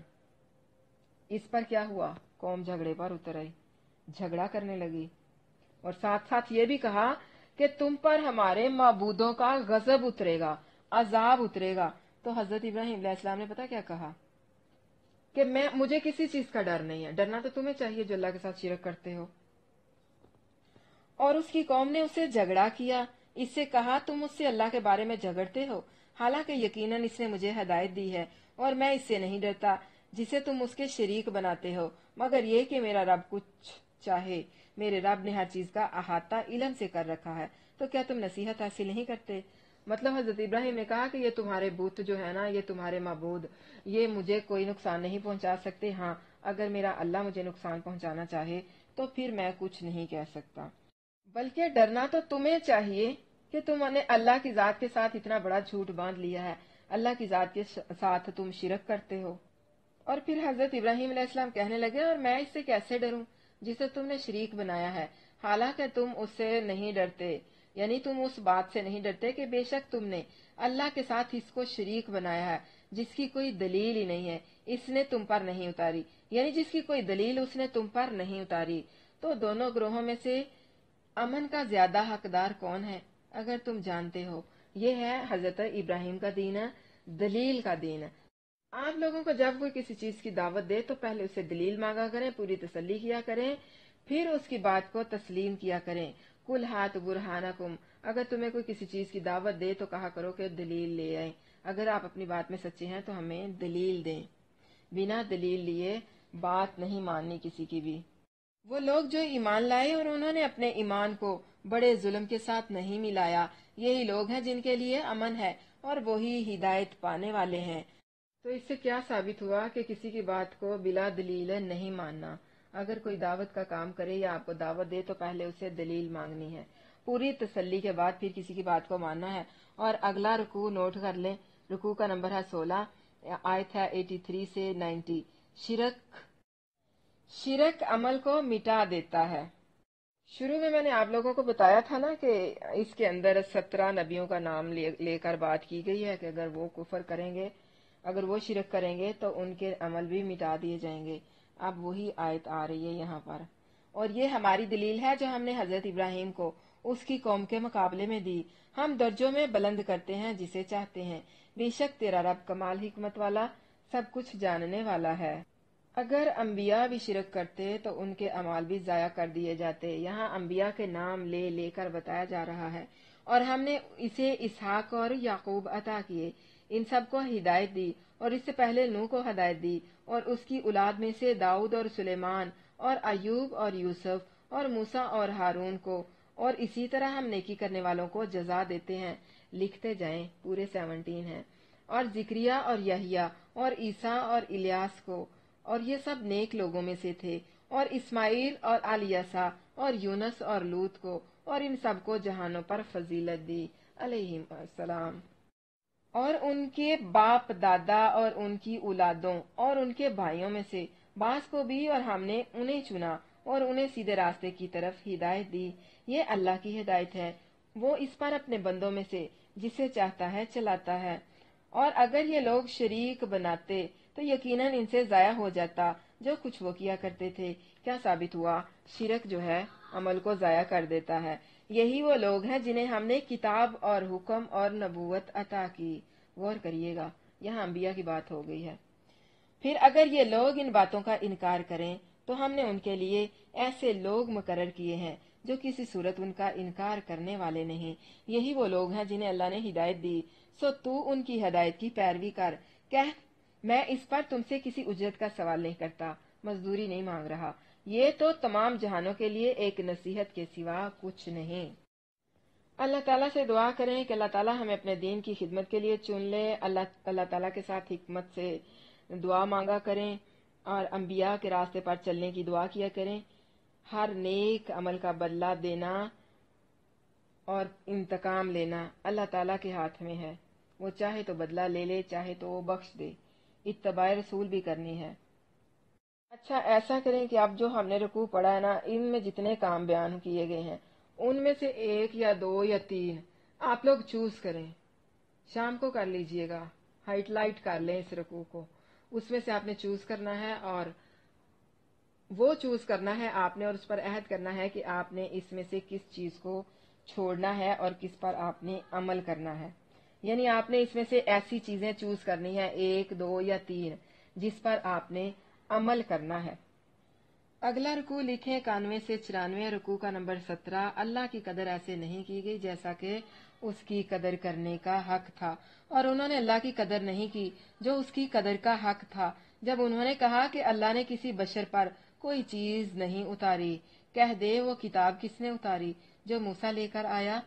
اس پر کیا ہوا؟ قوم جھگڑے پر اتر آئی، جھگڑا کرنے لگی اور ساتھ ساتھ یہ بھی کہا کہ تم پر ہمارے معبودوں کا غضب اترے گا، عذاب اترے گا۔ تو حضرت ابراہیم علیہ السلام نے پتا کیا کہا کہ مجھے کسی چیز کا ڈر نہیں ہے، ڈرنا تو تمہیں چاہیے جو اللہ کے ساتھ شرک کرتے ہو۔ اور اس کی قوم نے اسے جھگڑا کیا، اس سے کہا تم مجھ سے اللہ کے بارے میں جھگڑتے ہو، حالانکہ یقیناً اس نے مجھے ہدایت دی ہے اور میں اس سے نہیں ڈرتا جسے تم اس کے شریک بناتے ہو، مگر یہ کہ میرا رب کچھ چاہے، میرے رب نے ہر چیز کا احاطہ علم سے کر رکھا ہے، تو کیا تم نصیحت حاصل نہیں کرتے؟ مطلب حضرت ابراہیم نے کہا کہ یہ تمہارے بت جو ہے نا، یہ تمہارے معبود، یہ مجھے کوئی نقصان نہیں پہنچا سکتے، ہاں اگر میرا اللہ مجھے نقصان پہنچانا چاہے تو پھر میں کچھ نہیں کہہ سکتا، بلکہ ڈرنا تو تمہیں چاہیے کہ تم نے اللہ کی ذات کے ساتھ اتنا بڑا جھوٹ باندھ لیا ہے، اللہ کی ذات کے ساتھ تم شرک کرتے ہو۔ اور پھر حضرت ابراہیم علیہ السلام کہنے لگے اور میں اس سے کیسے ڈروں جسے تم نے شریک بنایا ہے، حالانکہ تم اس سے نہیں ڈرتے، یعنی تم اس بات سے نہیں ڈرتے کہ بے شک تم نے اللہ کے ساتھ اس کو شریک بنایا ہے جس کی کوئی دلیل ہی نہیں ہے، اس نے تم پر نہیں اتاری، یعنی جس کی کوئی دلیل اس نے تم پر نہیں اتاری۔ تو دونوں گروہوں میں سے امن کا زیادہ حقدار کون ہے؟ اگر تم جانتے ہو، یہ ہے حضرت ابراہیم کا دین، دلیل کا دین۔ آپ لوگوں کو جب کوئی کسی چیز کی دعوت دے تو پہلے اسے دلیل مانگا کریں، پوری تسلی کیا کریں، پھر اس کی بات کو تسلیم کیا کریں۔ کل ہاتھ برہانکم، اگر تمہیں کوئی کسی چیز کی دعوت دے تو کہا کرو کہ دلیل لے آئیں۔ اگر آپ اپنی بات میں سچے ہیں تو ہمیں دلیل دیں، بنا دلیل لیے بات نہیں ماننی کسی کی بھی۔ وہ لوگ جو ایمان لائے اور انہوں نے اپنے ایمان کو بڑے ظلم کے ساتھ نہیں ملایا، یہی لوگ ہیں جن کے لیے امن ہے اور وہی ہدایت پانے والے ہیں۔ تو اس سے کیا ثابت ہوا کہ کسی کی بات کو بلا دلیل نہیں ماننا۔ اگر کوئی دعوت کا کام کرے یا آپ کو دعوت دے تو پہلے اسے دلیل مانگنی ہے، پوری تسلی کے بعد پھر کسی کی بات کو ماننا ہے۔ اور اگلا رکوع نوٹ کر لیں، رکوع کا نمبر ہے 16، آیت ہے 83 سے 90۔ شرک عمل کو مٹا دیتا ہے۔ شروع میں نے آپ لوگوں کو بتایا تھا نا کہ اس کے اندر 17 نبیوں کا نام لے کر بات کی گئی ہے کہ اگر وہ کفر کریں گے، اگر وہ شرک کریں گے تو ان کے عمل بھی مٹا دیے جائیں گے۔ اب وہی آیت آ رہی ہے یہاں پر، اور یہ ہماری دلیل ہے جو ہم نے حضرت ابراہیم کو اس کی قوم کے مقابلے میں دی۔ ہم درجوں میں بلند کرتے ہیں جسے چاہتے ہیں، بے شک تیرا رب کمال حکمت والا، سب کچھ جاننے والا ہے۔ اگر انبیاء بھی شرک کرتے تو ان کے اعمال بھی ضائع کر دیے جاتے۔ یہاں انبیاء کے نام لے لے کر بتایا جا رہا ہے، اور ہم نے اسے اسحاق اور یعقوب عطا کیے، ان سب کو ہدایت دی، اور اس سے پہلے نوح کو ہدایت دی، اور اس کی اولاد میں سے داؤد اور سلیمان اور ایوب اور یوسف اور موسیٰ اور ہارون کو، اور اسی طرح ہم نیکی کرنے والوں کو جزا دیتے ہیں۔ لکھتے جائیں، پورے 17 ہیں۔ اور زکریا اور یحییٰ اور عیسیٰ اور الیاس کو، اور یہ سب نیک لوگوں میں سے تھے، اور اسماعیل اور الیسع اور یونس اور لوط کو، اور ان سب کو جہانوں پر فضیلت دی علیہم السلام، اور ان کے باپ دادا اور ان کی اولادوں اور ان کے بھائیوں میں سے بعض کو بھی، اور ہم نے انہیں چنا اور انہیں سیدھے راستے کی طرف ہدایت دی۔ یہ اللہ کی ہدایت ہے، وہ اس پر اپنے بندوں میں سے جسے چاہتا ہے چلاتا ہے۔ اور اگر یہ لوگ شریک بناتے تو یقیناً ان سے ضائع ہو جاتا جو کچھ وہ کیا کرتے تھے۔ کیا ثابت ہوا؟ شرک جو ہے عمل کو ضائع کر دیتا ہے۔ یہی وہ لوگ ہیں جنہیں ہم نے کتاب اور حکم اور نبوت عطا کی۔ غور کریے گا، یہاں انبیاء کی بات ہو گئی ہے۔ پھر اگر یہ لوگ ان باتوں کا انکار کریں تو ہم نے ان کے لیے ایسے لوگ مقرر کیے ہیں جو کسی صورت ان کا انکار کرنے والے نہیں۔ یہی وہ لوگ ہیں جنہیں اللہ نے ہدایت دی، سو تو ان کی ہدایت کی پیروی کر۔ کہہ، میں اس پر تم سے کسی اجرت کا سوال نہیں کرتا، مزدوری نہیں مانگ رہا، یہ تو تمام جہانوں کے لیے ایک نصیحت کے سوا کچھ نہیں۔ اللہ تعالیٰ سے دعا کریں کہ اللہ تعالیٰ ہمیں اپنے دین کی خدمت کے لیے چن لے۔ اللہ تعالیٰ کے ساتھ حکمت سے دعا مانگا کریں اور انبیاء کے راستے پر چلنے کی دعا کیا کریں۔ ہر نیک عمل کا بدلہ دینا اور انتقام لینا اللہ تعالیٰ کے ہاتھ میں ہے، وہ چاہے تو بدلہ لے لے، چاہے تو وہ بخش دے۔ اتباع رسول بھی کرنی ہے۔ اچھا، ایسا کریں کہ اب جو ہم نے رکوع پڑھا ہے نا، ان میں جتنے کام بیان کیے گئے ہیں ان میں سے 1 یا 2 یا 3 آپ لوگ چوز کریں، شام کو کر لیجئے گا، ہائٹ لائٹ کر لیں اس رکوع کو، اس میں سے آپ نے چوز کرنا ہے، اور وہ چوز کرنا ہے آپ نے، اور اس پر عہد کرنا ہے کہ آپ نے اس میں سے کس چیز کو چھوڑنا ہے اور کس پر آپ نے عمل کرنا ہے۔ یعنی آپ نے اس میں سے ایسی چیزیں چوز کرنی ہے 1 2 یا 3 جس پر آپ نے عمل کرنا ہے۔ اگلا رکوع لکھیں 91 سے 94، رکوع کا نمبر 17۔ اللہ کی قدر ایسے نہیں کی گئی جیسا کہ اس کی قدر کرنے کا حق تھا، اور انہوں نے اللہ کی قدر نہیں کی جو اس کی قدر کا حق تھا، جب انہوں نے کہا کہ اللہ نے کسی بشر پر کوئی چیز نہیں اتاری۔ کہہ دے، وہ کتاب کس نے اتاری جو موسیٰ لے کر آیا،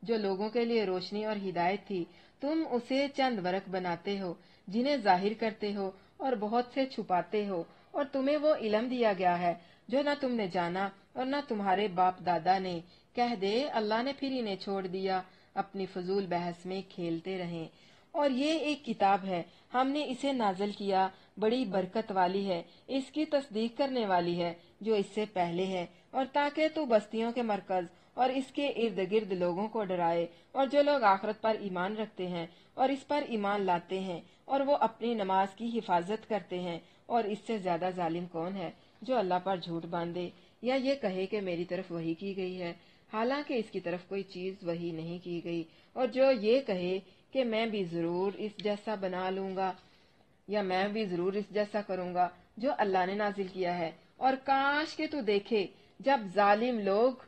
جو لوگوں کے لیے روشنی اور ہدایت تھی؟ تم اسے چند ورق بناتے ہو جنہیں ظاہر کرتے ہو اور بہت سے چھپاتے ہو، اور تمہیں وہ علم دیا گیا ہے جو نہ تم نے جانا اور نہ تمہارے باپ دادا نے۔ کہہ دے، اللہ نے پھر انہیں چھوڑ دیا، اپنی فضول بحث میں کھیلتے رہیں۔ اور یہ ایک کتاب ہے، ہم نے اسے نازل کیا، بڑی برکت والی ہے، اس کی تصدیق کرنے والی ہے جو اس سے پہلے ہے، اور تاکہ تو بستیوں کے مرکز اور اس کے ارد گرد لوگوں کو ڈرائے، اور جو لوگ آخرت پر ایمان رکھتے ہیں اور اس پر ایمان لاتے ہیں اور وہ اپنی نماز کی حفاظت کرتے ہیں۔ اور اس سے زیادہ ظالم کون ہے جو اللہ پر جھوٹ باندھے یا یہ کہے کہ میری طرف وحی کی گئی ہے، حالانکہ اس کی طرف کوئی چیز وحی نہیں کی گئی، اور جو یہ کہے کہ میں بھی ضرور اس جیسا بنا لوں گا، या मैं भी जरूर इस जैसा करूंगा जो अल्लाह ने नाजिल किया है। और काश के तू देखे जब जालिम लोग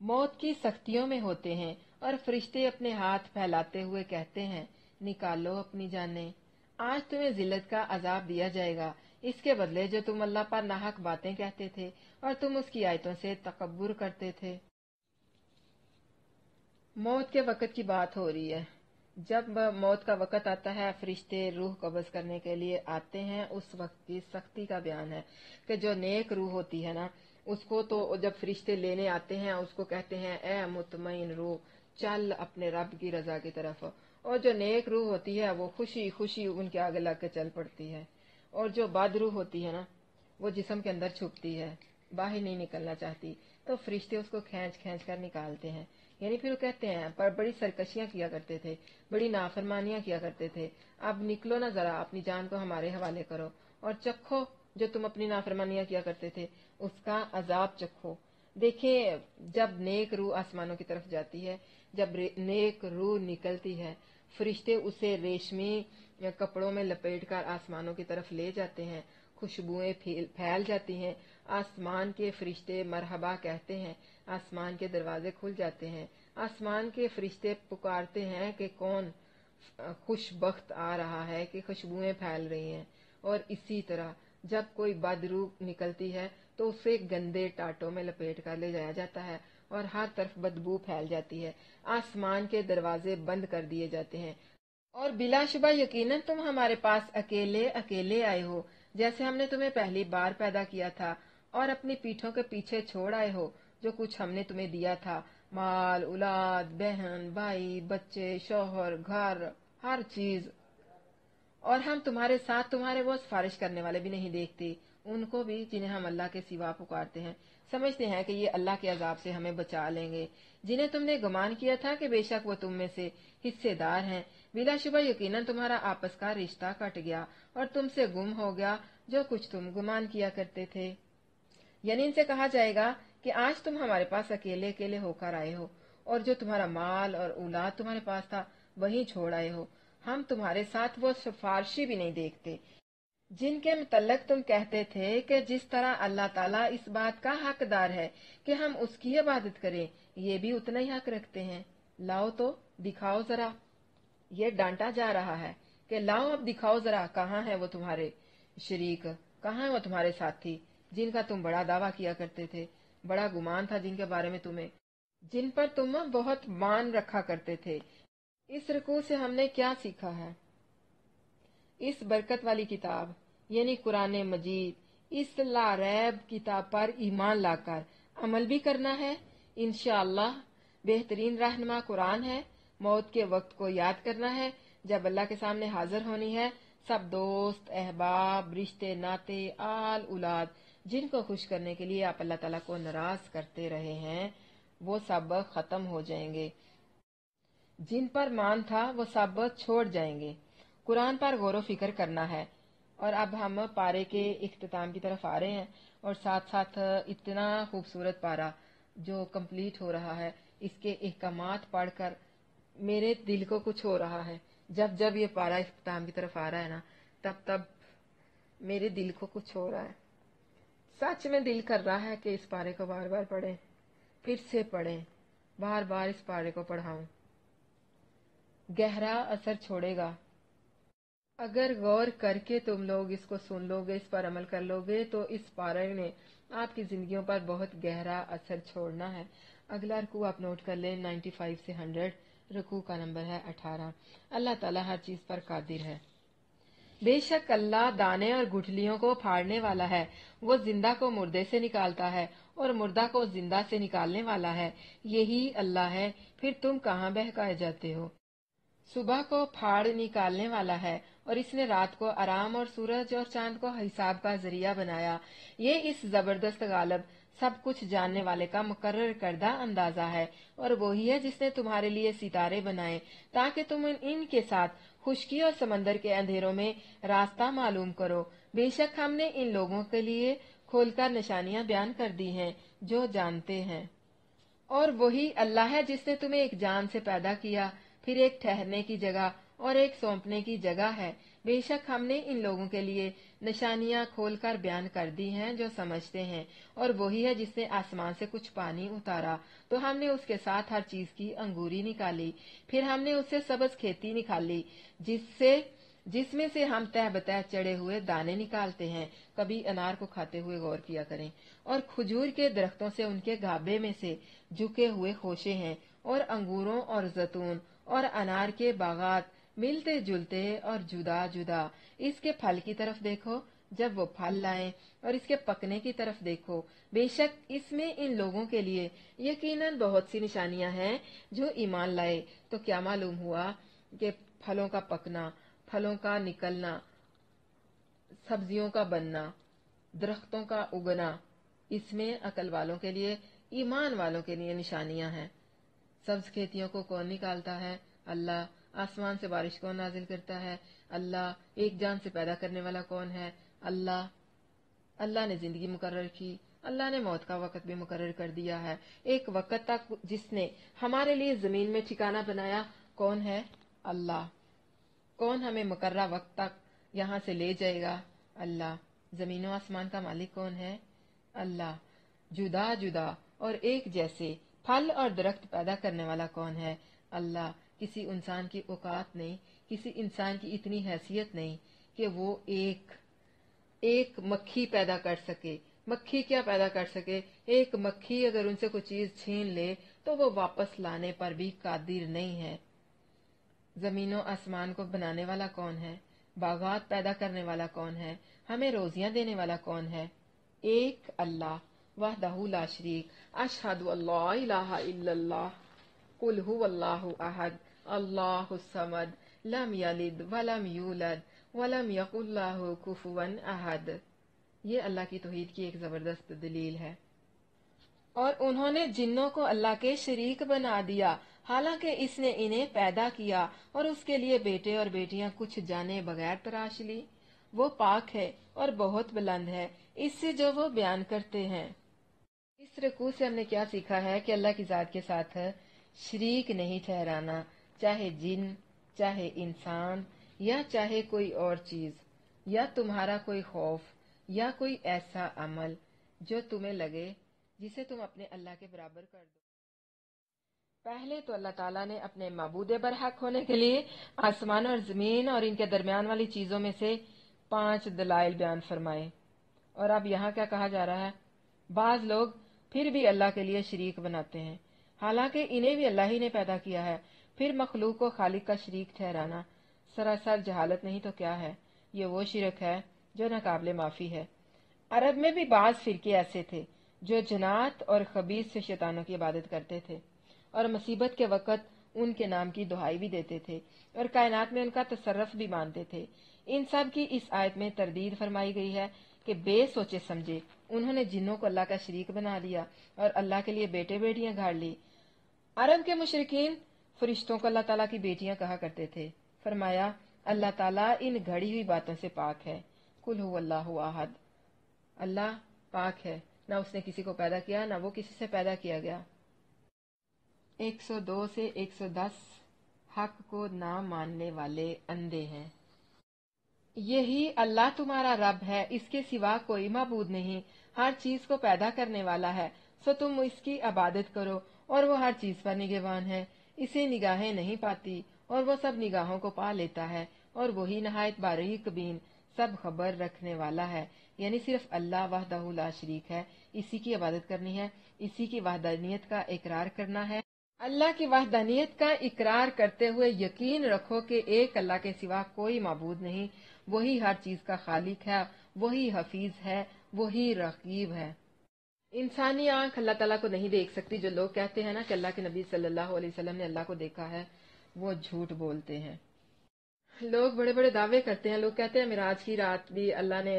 मौत की सख्तियों में होते हैं और फरिश्ते अपने हाथ फैलाते हुए कहते हैं, निकालो अपनी जानें, आज तुम्हें जिल्लत का अजाब दिया जाएगा, इसके बदले जो तुम अल्लाह पर नाहक बातें कहते थे और तुम उसकी आयतों से तकब्बुर करते थे। मौत के वक़्त की बात हो रही है। जब मौत का वक़्त आता है, फरिश्ते रूह कब्ज़ करने के लिए आते हैं, उस वक्त की सख्ती का बयान है कि जो नेक रूह होती है ना, उसको तो जब फरिश्ते लेने आते हैं उसको कहते हैं, ए मुतमईन रूह, चल अपने रब की रजा की तरफ। और जो नेक रूह होती है वो खुशी खुशी उनके आगे लग के चल पड़ती है। और जो बद रूह होती है ना, वो जिस्म के अंदर छुपती है, बाहर नहीं निकलना चाहती, तो फरिश्ते उसको खींच खींच कर निकालते हैं। यानी फिर वो कहते हैं, पर बड़ी सरकशियां किया करते थे, बड़ी नाफरमानियां किया करते थे, अब निकलो ना, जरा अपनी जान को हमारे हवाले करो और चखो जो तुम अपनी नाफरमानियां किया करते थे उसका अजाब चखो। देखिए, जब नेक रूह आसमानों की तरफ जाती है, जब नेक रूह निकलती है, फरिश्ते उसे रेशमी कपड़ों में लपेटकर आसमानों की तरफ ले जाते हैं, खुशबुएं फैल जाती हैं, आसमान के फरिश्ते मरहबा कहते हैं, आसमान के दरवाजे खुल जाते हैं, आसमान के फरिश्ते पुकारते हैं कि कौन खुशबख्त आ रहा है, कि खुशबुएं फैल रही हैं। और इसी तरह जब कोई बदरूह निकलती है तो उसे गंदे टाटों में लपेट कर ले जाया जाता है और हर तरफ बदबू फैल जाती है, आसमान के दरवाजे बंद कर दिए जाते हैं। और बिलाशुबा यकीनन तुम हमारे पास अकेले अकेले आए हो, जैसे हमने तुम्हें पहली बार पैदा किया था, और अपनी पीठों के पीछे छोड़ आए हो जो कुछ हमने तुम्हें दिया था, माल, औलाद, बहन, भाई, बच्चे, शौहर, घर, हर चीज। और हम तुम्हारे साथ तुम्हारे वो सिफारिश करने वाले भी नहीं देखते, उनको भी जिन्हें हम अल्लाह के सिवा पुकारते हैं, समझते हैं कि ये अल्लाह के अजाब से हमें बचा लेंगे, जिन्हें तुमने गुमान किया था कि बेशक वो तुम में से हिस्सेदार हैं। बिलाशुबा यकीनन तुम्हारा आपस का रिश्ता कट गया और तुमसे गुम हो गया जो कुछ तुम गुमान किया करते थे। यानी इनसे कहा जाएगा कि आज तुम हमारे पास अकेले अकेले होकर आए हो और जो तुम्हारा माल और औलाद तुम्हारे पास था वही छोड़ आए हो। हम तुम्हारे साथ वो सिफारशी भी नहीं देखते जिनके मुतल्लक तुम कहते थे कि जिस तरह अल्लाह ताला इस बात का हकदार है कि हम उसकी इबादत करें, ये भी उतना ही हक रखते हैं। लाओ तो दिखाओ जरा। ये डांटा जा रहा है कि लाओ अब दिखाओ जरा, कहाँ है वो तुम्हारे शरीक, कहाँ है वो तुम्हारे साथी जिनका तुम बड़ा दावा किया करते थे, बड़ा गुमान था जिनके बारे में तुम्हें, जिन पर तुम बहुत मान रखा करते थे। इस रुकू से हमने क्या सीखा है? इस बरकत वाली किताब यानी कुरान मजीद, इस लारैब किताब पर ईमान लाकर अमल भी करना है। इंशाअल्लाह बेहतरीन रहनुमा कुरान है। मौत के वक्त को याद करना है, जब अल्लाह के सामने हाजिर होनी है। सब दोस्त, अहबाब, रिश्ते नाते, आल औलाद जिनको खुश करने के लिए आप अल्लाह ताला को नाराज करते रहे हैं, वो सब खत्म हो जाएंगे। जिन पर मान था वो सब छोड़ जाएंगे। कुरान पर गौर फिक्र करना है। और अब हम पारे के इख्तिताम की तरफ आ रहे हैं और साथ साथ इतना खूबसूरत पारा जो कंप्लीट हो रहा है, इसके अहकामात पढ़कर मेरे दिल को कुछ हो रहा है। जब जब ये पारा इख्तिताम की तरफ आ रहा है ना, तब तब मेरे दिल को कुछ हो रहा है। सच में दिल कर रहा है कि इस पारे को बार बार पढ़ें, फिर से पढ़ें, बार बार इस पारे को पढ़ाऊं। गहरा असर छोड़ेगा। अगर गौर करके तुम लोग इसको सुन लोगे, इस पर अमल कर लोगे, तो इस पारे ने आपकी जिंदगियों पर बहुत गहरा असर छोड़ना है। अगला रुकू आप नोट कर लें, 95 से 100, रुकू का नंबर है 18। अल्लाह ताला हर चीज पर कादिर है। बेशक अल्लाह दाने और गुठलियों को फाड़ने वाला है, वो जिंदा को मुर्दे से निकालता है और मुर्दा को जिंदा से निकालने वाला है। यही अल्लाह है, फिर तुम कहाँ बहकाए जाते हो। सुबह को फाड़ निकालने वाला है और इसने रात को आराम और सूरज और चांद को हिसाब का जरिया बनाया। ये इस जबरदस्त गालिब सब कुछ जानने वाले का मुकर्रर करदा अंदाजा है। और वही है जिसने तुम्हारे लिए सितारे बनाए ताकि तुम इनके साथ खुश्की और समंदर के अंधेरों में रास्ता मालूम करो। बेशक हमने इन लोगों के लिए खोलकर निशानियां बयान कर दी हैं जो जानते हैं। और वही अल्लाह है जिसने तुम्हें एक जान से पैदा किया, फिर एक ठहरने की जगह और एक सौंपने की जगह है। बेशक हमने इन लोगों के लिए निशानियां खोलकर बयान कर दी हैं जो समझते हैं, और वही है जिसने आसमान से कुछ पानी उतारा तो हमने उसके साथ हर चीज की अंगूरी निकाली, फिर हमने उससे सब्ज खेती निकाली जिसमें से हम तह बतह चढ़े हुए दाने निकालते हैं। कभी अनार को खाते हुए गौर किया करें। और खजूर के दरख्तों से उनके गाबे में से झुके हुए खोशे हैं, और अंगूरों और जैतून और अनार के बागात मिलते जुलते और जुदा जुदा। इसके फल की तरफ देखो जब वो फल लाएं, और इसके पकने की तरफ देखो। बेशक इसमें इन लोगों के लिए यकीनन बहुत सी निशानियां हैं जो ईमान लाए। तो क्या मालूम हुआ कि फलों का पकना, फलों का निकलना, सब्जियों का बनना, दरख्तों का उगना, इसमें अकल वालों के लिए, ईमान वालों के लिए निशानियां हैं। सब्ज खेतियों को कौन निकालता है? अल्लाह। आसमान से बारिश कौन नाजिल करता है? अल्लाह। एक जान से पैदा करने वाला कौन है? अल्लाह। अल्लाह ने जिंदगी मुकर्रर की, अल्लाह ने मौत का वक्त भी मुकर्रर कर दिया है। एक वक्त तक जिसने हमारे लिए जमीन में ठिकाना बनाया कौन है? अल्लाह। कौन हमें मुकर्रा वक्त तक यहाँ से ले जाएगा? अल्लाह। जमीनों आसमान का मालिक कौन है? अल्लाह। जुदा जुदा और एक जैसे फल और दरख्त पैदा करने वाला कौन है? अल्लाह। किसी इंसान की औकात नहीं, किसी इंसान की इतनी हैसियत नहीं कि वो एक मक्खी पैदा कर सके। मक्खी क्या पैदा कर सके? एक मक्खी अगर उनसे कोई चीज छीन ले तो वो वापस लाने पर भी कादिर नहीं है। जमीनों आसमान को बनाने वाला कौन है? बागात पैदा करने वाला कौन है? हमें रोजियां देने वाला कौन है? एक अल्लाह वहदहू ला शरीक। अशहदु अल्ला इलाहा इल्लल्लाह कुल हुवल्लाहु अहद अल्लाहुस समद लम यलिद वलम यूलद वलम यकुल लहू कुफुवन अहद। ये अल्लाह की तौहीद की एक जबरदस्त दलील है। और उन्होंने जिन्नों को अल्लाह के शरीक बना दिया, हालांकि इसने इन्हें पैदा किया और उसके लिए बेटे और बेटियां कुछ जाने बगैर तराश ली। वो पाक है और बहुत बुलंद है इससे जो वो बयान करते हैं। इस रकू से हमने क्या सीखा है कि अल्लाह की जात के साथ शरीक नहीं ठहराना, चाहे जिन, चाहे इंसान, या चाहे कोई और चीज, या तुम्हारा कोई खौफ, या कोई ऐसा अमल जो तुम्हें लगे जिसे तुम अपने अल्लाह के बराबर कर दो। पहले तो अल्लाह ताला ने अपने माबूद बरहक होने के लिए आसमान और जमीन और इनके दरमियान वाली चीजों में से 5 दलाइल बयान फरमाए। और अब यहाँ क्या कहा जा रहा है? बाज लोग फिर भी अल्लाह के लिए शरीक बनाते हैं, हालांकि इन्हें भी अल्लाह ही ने पैदा किया है। फिर मखलूक को खालिक का शरीक ठहराना सरासर जहालत नहीं तो क्या है? ये वो शिरक है जो नाकाबिले माफी है। अरब में भी बाज फिरके ऐसे थे जो जनात और खबीस से शैतानों की इबादत करते थे और मुसीबत के वक्त उनके नाम की दुहाई भी देते थे और कायनात में उनका तसर्रफ भी मानते थे। इन सब की इस आयत में तरदीद फरमाई गई है कि बेसोचे समझे उन्होंने जिन्नों को अल्लाह का शरीक बना लिया और अल्लाह के लिए बेटे बेटियां गाड़ ली। अरब के मुशरिकीन फरिश्तों को अल्लाह ताला की बेटियां कहा करते थे। फरमाया अल्लाह ताला इन घड़ी हुई बातों से पाक है। कुल हुवल्लाहु अहद। अल्लाह पाक है, ना उसने किसी को पैदा किया ना वो किसी से पैदा किया गया। 102 से 110 हक को ना मानने वाले अंधे हैं। यही अल्लाह तुम्हारा रब है, इसके सिवा कोई माबूद नहीं, हर चीज को पैदा करने वाला है, सो तुम इसकी इबादत करो और वो हर चीज पर निगहबान है। इसे निगाहें नहीं पाती और वो सब निगाहों को पा लेता है, और वही नहायत बारीक बीन सब खबर रखने वाला है। यानी सिर्फ अल्लाह वहदहू ला शरीक है, इसी की इबादत करनी है, इसी की वहदानियत का इकरार करना है। अल्लाह की वहदानियत का इकरार करते हुए यकीन रखो कि एक अल्लाह के सिवा कोई माबूद नहीं, वही हर चीज का खालिक है, वही हफीज है, वही रकीब है। इंसानी आंख अल्लाह ताला को नहीं देख सकती। जो लोग कहते हैं ना कि अल्लाह के नबी सल्लल्लाहु अलैहि वसल्लम ने अल्लाह को देखा है, वो झूठ बोलते हैं। लोग बड़े बड़े दावे करते हैं। लोग कहते हैं मिराज की रात भी अल्लाह ने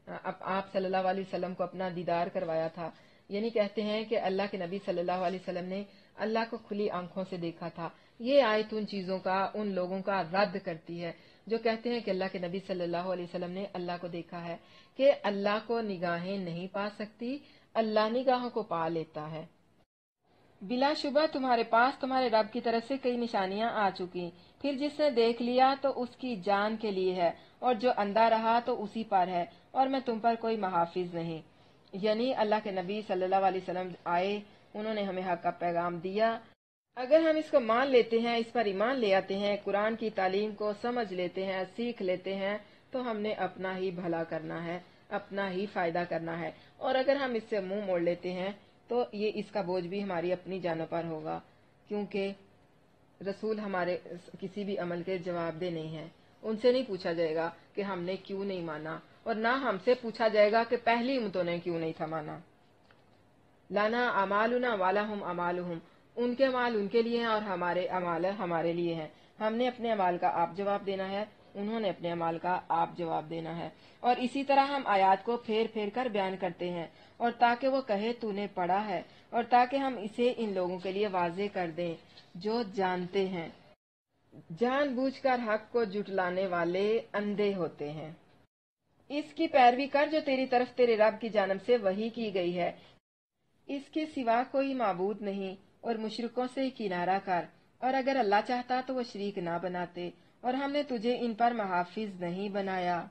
आप सल्लल्लाहु अलैहि वसल्लम को अपना दीदार करवाया था। यानी कहते हैं कि अल्लाह के नबी सल्लल्लाहु अलैहि वसल्लम ने अल्लाह को खुली आंखों से देखा था। ये आयत उन चीजों का, उन लोगों का रद्द करती है जो कहते हैं कि अल्लाह के नबी सल्लल्लाहु अलैहि वसल्लम ने अल्लाह को देखा है, कि अल्लाह को निगाहें नहीं पा सकती, अल्लाह निगाहों को पा लेता है। बिला शुबा तुम्हारे पास तुम्हारे रब की तरफ से कई निशानियां आ चुकी, फिर जिसने देख लिया तो उसकी जान के लिए है, और जो अंधा रहा तो उसी पर है, और मैं तुम पर कोई महाफिज नहीं। यानी अल्लाह के नबी सल्लल्लाहु अलैहि वसल्लम आए, उन्होंने हमें हक का पैगाम दिया। अगर हम इसको मान लेते हैं, इस पर ईमान ले आते हैं, कुरान की तालीम को समझ लेते हैं, सीख लेते हैं, तो हमने अपना ही भला करना है, अपना ही फायदा करना है। और अगर हम इससे मुंह मोड़ लेते हैं तो ये इसका बोझ भी हमारी अपनी जानों पर होगा, क्योंकि रसूल हमारे किसी भी अमल के जवाबदेह नहीं है। उनसे नहीं पूछा जाएगा कि हमने क्यों नहीं माना, और ना हमसे पूछा जाएगा कि पहली उम्मतों ने क्यों नहीं था माना। लाना अमालुना वाला हम अमालुहुम, उनके अमाल उनके लिए हैं और हमारे अमाल हमारे लिए हैं। हमने अपने अमाल का आप जवाब देना है, उन्होंने अपने अमाल का आप जवाब देना है। और इसी तरह हम आयात को फेर फेर कर बयान करते हैं, और ताकि वो कहे तूने पढ़ा है, और ताकि हम इसे इन लोगों के लिए वाजे कर दें जो जानते हैं। जानबूझकर हक को जुटलाने वाले अंधे होते हैं। इसकी पैरवी कर जो तेरी तरफ तेरे रब की जानब से वही की गई है, इसके सिवा कोई माबूद नहीं, और मुशरिकों से किनारा कर। और अगर अल्लाह चाहता तो वो शरीक ना बनाते, और हमने तुझे इन पर महाफिज नहीं बनाया,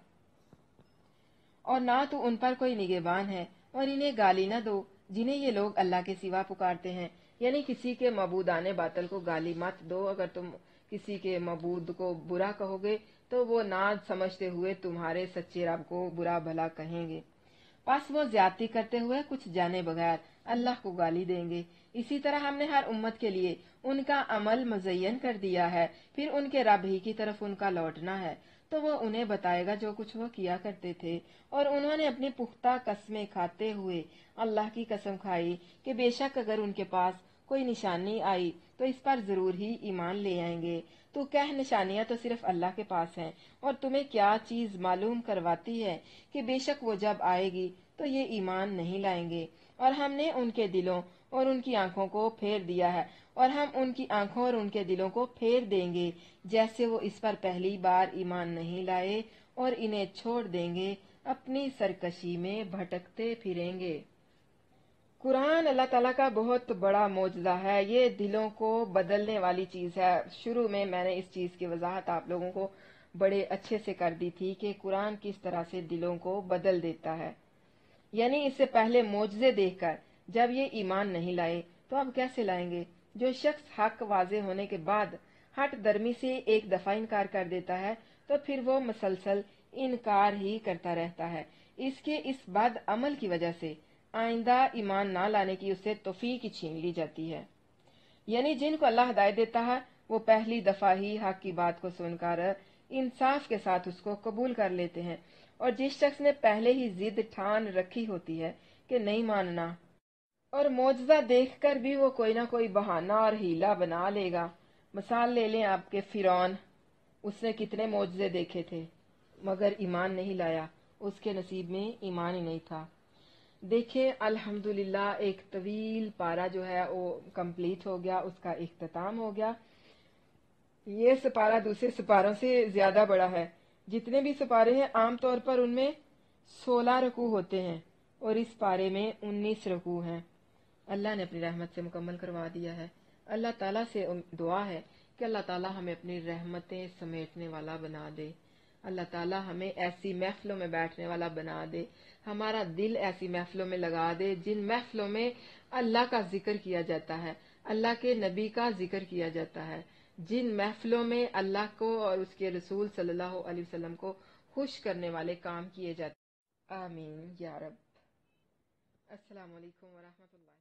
और ना तू उन पर कोई निगहबान है। और इन्हें गाली न दो जिन्हें ये लोग अल्लाह के सिवा पुकारते हैं, यानी किसी के मबूदाने बातल को गाली मत दो। अगर तुम किसी के मबूद को बुरा कहोगे तो वो ना समझते हुए तुम्हारे सच्चे रब को बुरा भला कहेंगे, बस वो ज्यादती करते हुए कुछ जाने बगैर अल्लाह को गाली देंगे। इसी तरह हमने हर उम्मत के लिए उनका अमल मुज़य्यन कर दिया है, फिर उनके रब ही की तरफ उनका लौटना है, तो वो उन्हें बताएगा जो कुछ वो किया करते थे। और उन्होंने अपनी पुख्ता कस्में खाते हुए अल्लाह की कसम खाई कि बेशक अगर उनके पास कोई निशानी आई तो इस पर जरूर ही ईमान ले आएंगे। तो कह निशानियां तो सिर्फ अल्लाह के पास हैं, और तुम्हें क्या चीज मालूम करवाती है कि बेशक वो जब आएगी तो ये ईमान नहीं लाएंगे। और हमने उनके दिलों और उनकी आंखों को फेर दिया है, और हम उनकी आंखों और उनके दिलों को फेर देंगे, जैसे वो इस पर पहली बार ईमान नहीं लाए, और इन्हें छोड़ देंगे, अपनी सरकशी में भटकते फिरेंगे। कुरान अल्लाह ताला का बहुत बड़ा मौजज़ा है, ये दिलों को बदलने वाली चीज है। शुरू में मैंने इस चीज की वजाहत आप लोगों को बड़े अच्छे से कर दी थी कि कुरान किस तरह से दिलों को बदल देता है। यानी इससे पहले मौजज़े देखकर जब ये ईमान नहीं लाए तो अब कैसे लाएंगे। जो शख्स हक वाजे होने के बाद हट दर्मी से एक दफा इनकार कर देता है तो फिर वो मुसलसल इनकार ही करता रहता है। इसके इस बद अमल की वजह से आइंदा ईमान ना लाने की उससे तौफीक छीन ली जाती है। यानी जिनको अल्लाह हिदायत देता है वो पहली दफा ही हक की बात को सुनकर इंसाफ के साथ उसको कबूल कर लेते हैं। और जिस शख्स ने पहले ही जिद ठान रखी होती है कि नहीं मानना, और मौजज़ा देखकर भी वो कोई ना कोई बहाना और हीला बना लेगा। मिसाल ले लें आपके फिरौन, उसने कितने मौजज़े देखे थे मगर ईमान नहीं लाया, उसके नसीब में ईमान ही नहीं था। देखें अल्हम्दुलिल्लाह एक तवील पारा जो है वो कंप्लीट हो गया, उसका इख्तिताम हो गया। ये सिपारा दूसरे सिपारों से ज्यादा बड़ा है। जितने भी सिपारे हैं आमतौर पर उनमें 16 रकू होते हैं, और इस पारे में 19 रकू हैं। अल्लाह ने अपनी रहमत से मुकम्मल करवा दिया है। अल्लाह ताला से दुआ है कि अल्लाह ताला हमें अपनी रहमतें समेटने वाला बना दे। अल्लाह ताला हमें ऐसी महफिलों में बैठने वाला बना दे, हमारा दिल ऐसी महफिलों में लगा दे जिन महफिलों में अल्लाह का जिक्र किया जाता है, अल्लाह के नबी का जिक्र किया जाता है, जिन महफिलों में अल्लाह को और उसके रसूल सल्लल्लाहु अलैहि वसल्लम को खुश करने वाले काम किए जाते। आमीन या रब। अस्सलाम वालेकुम व रहमतुल्लाह।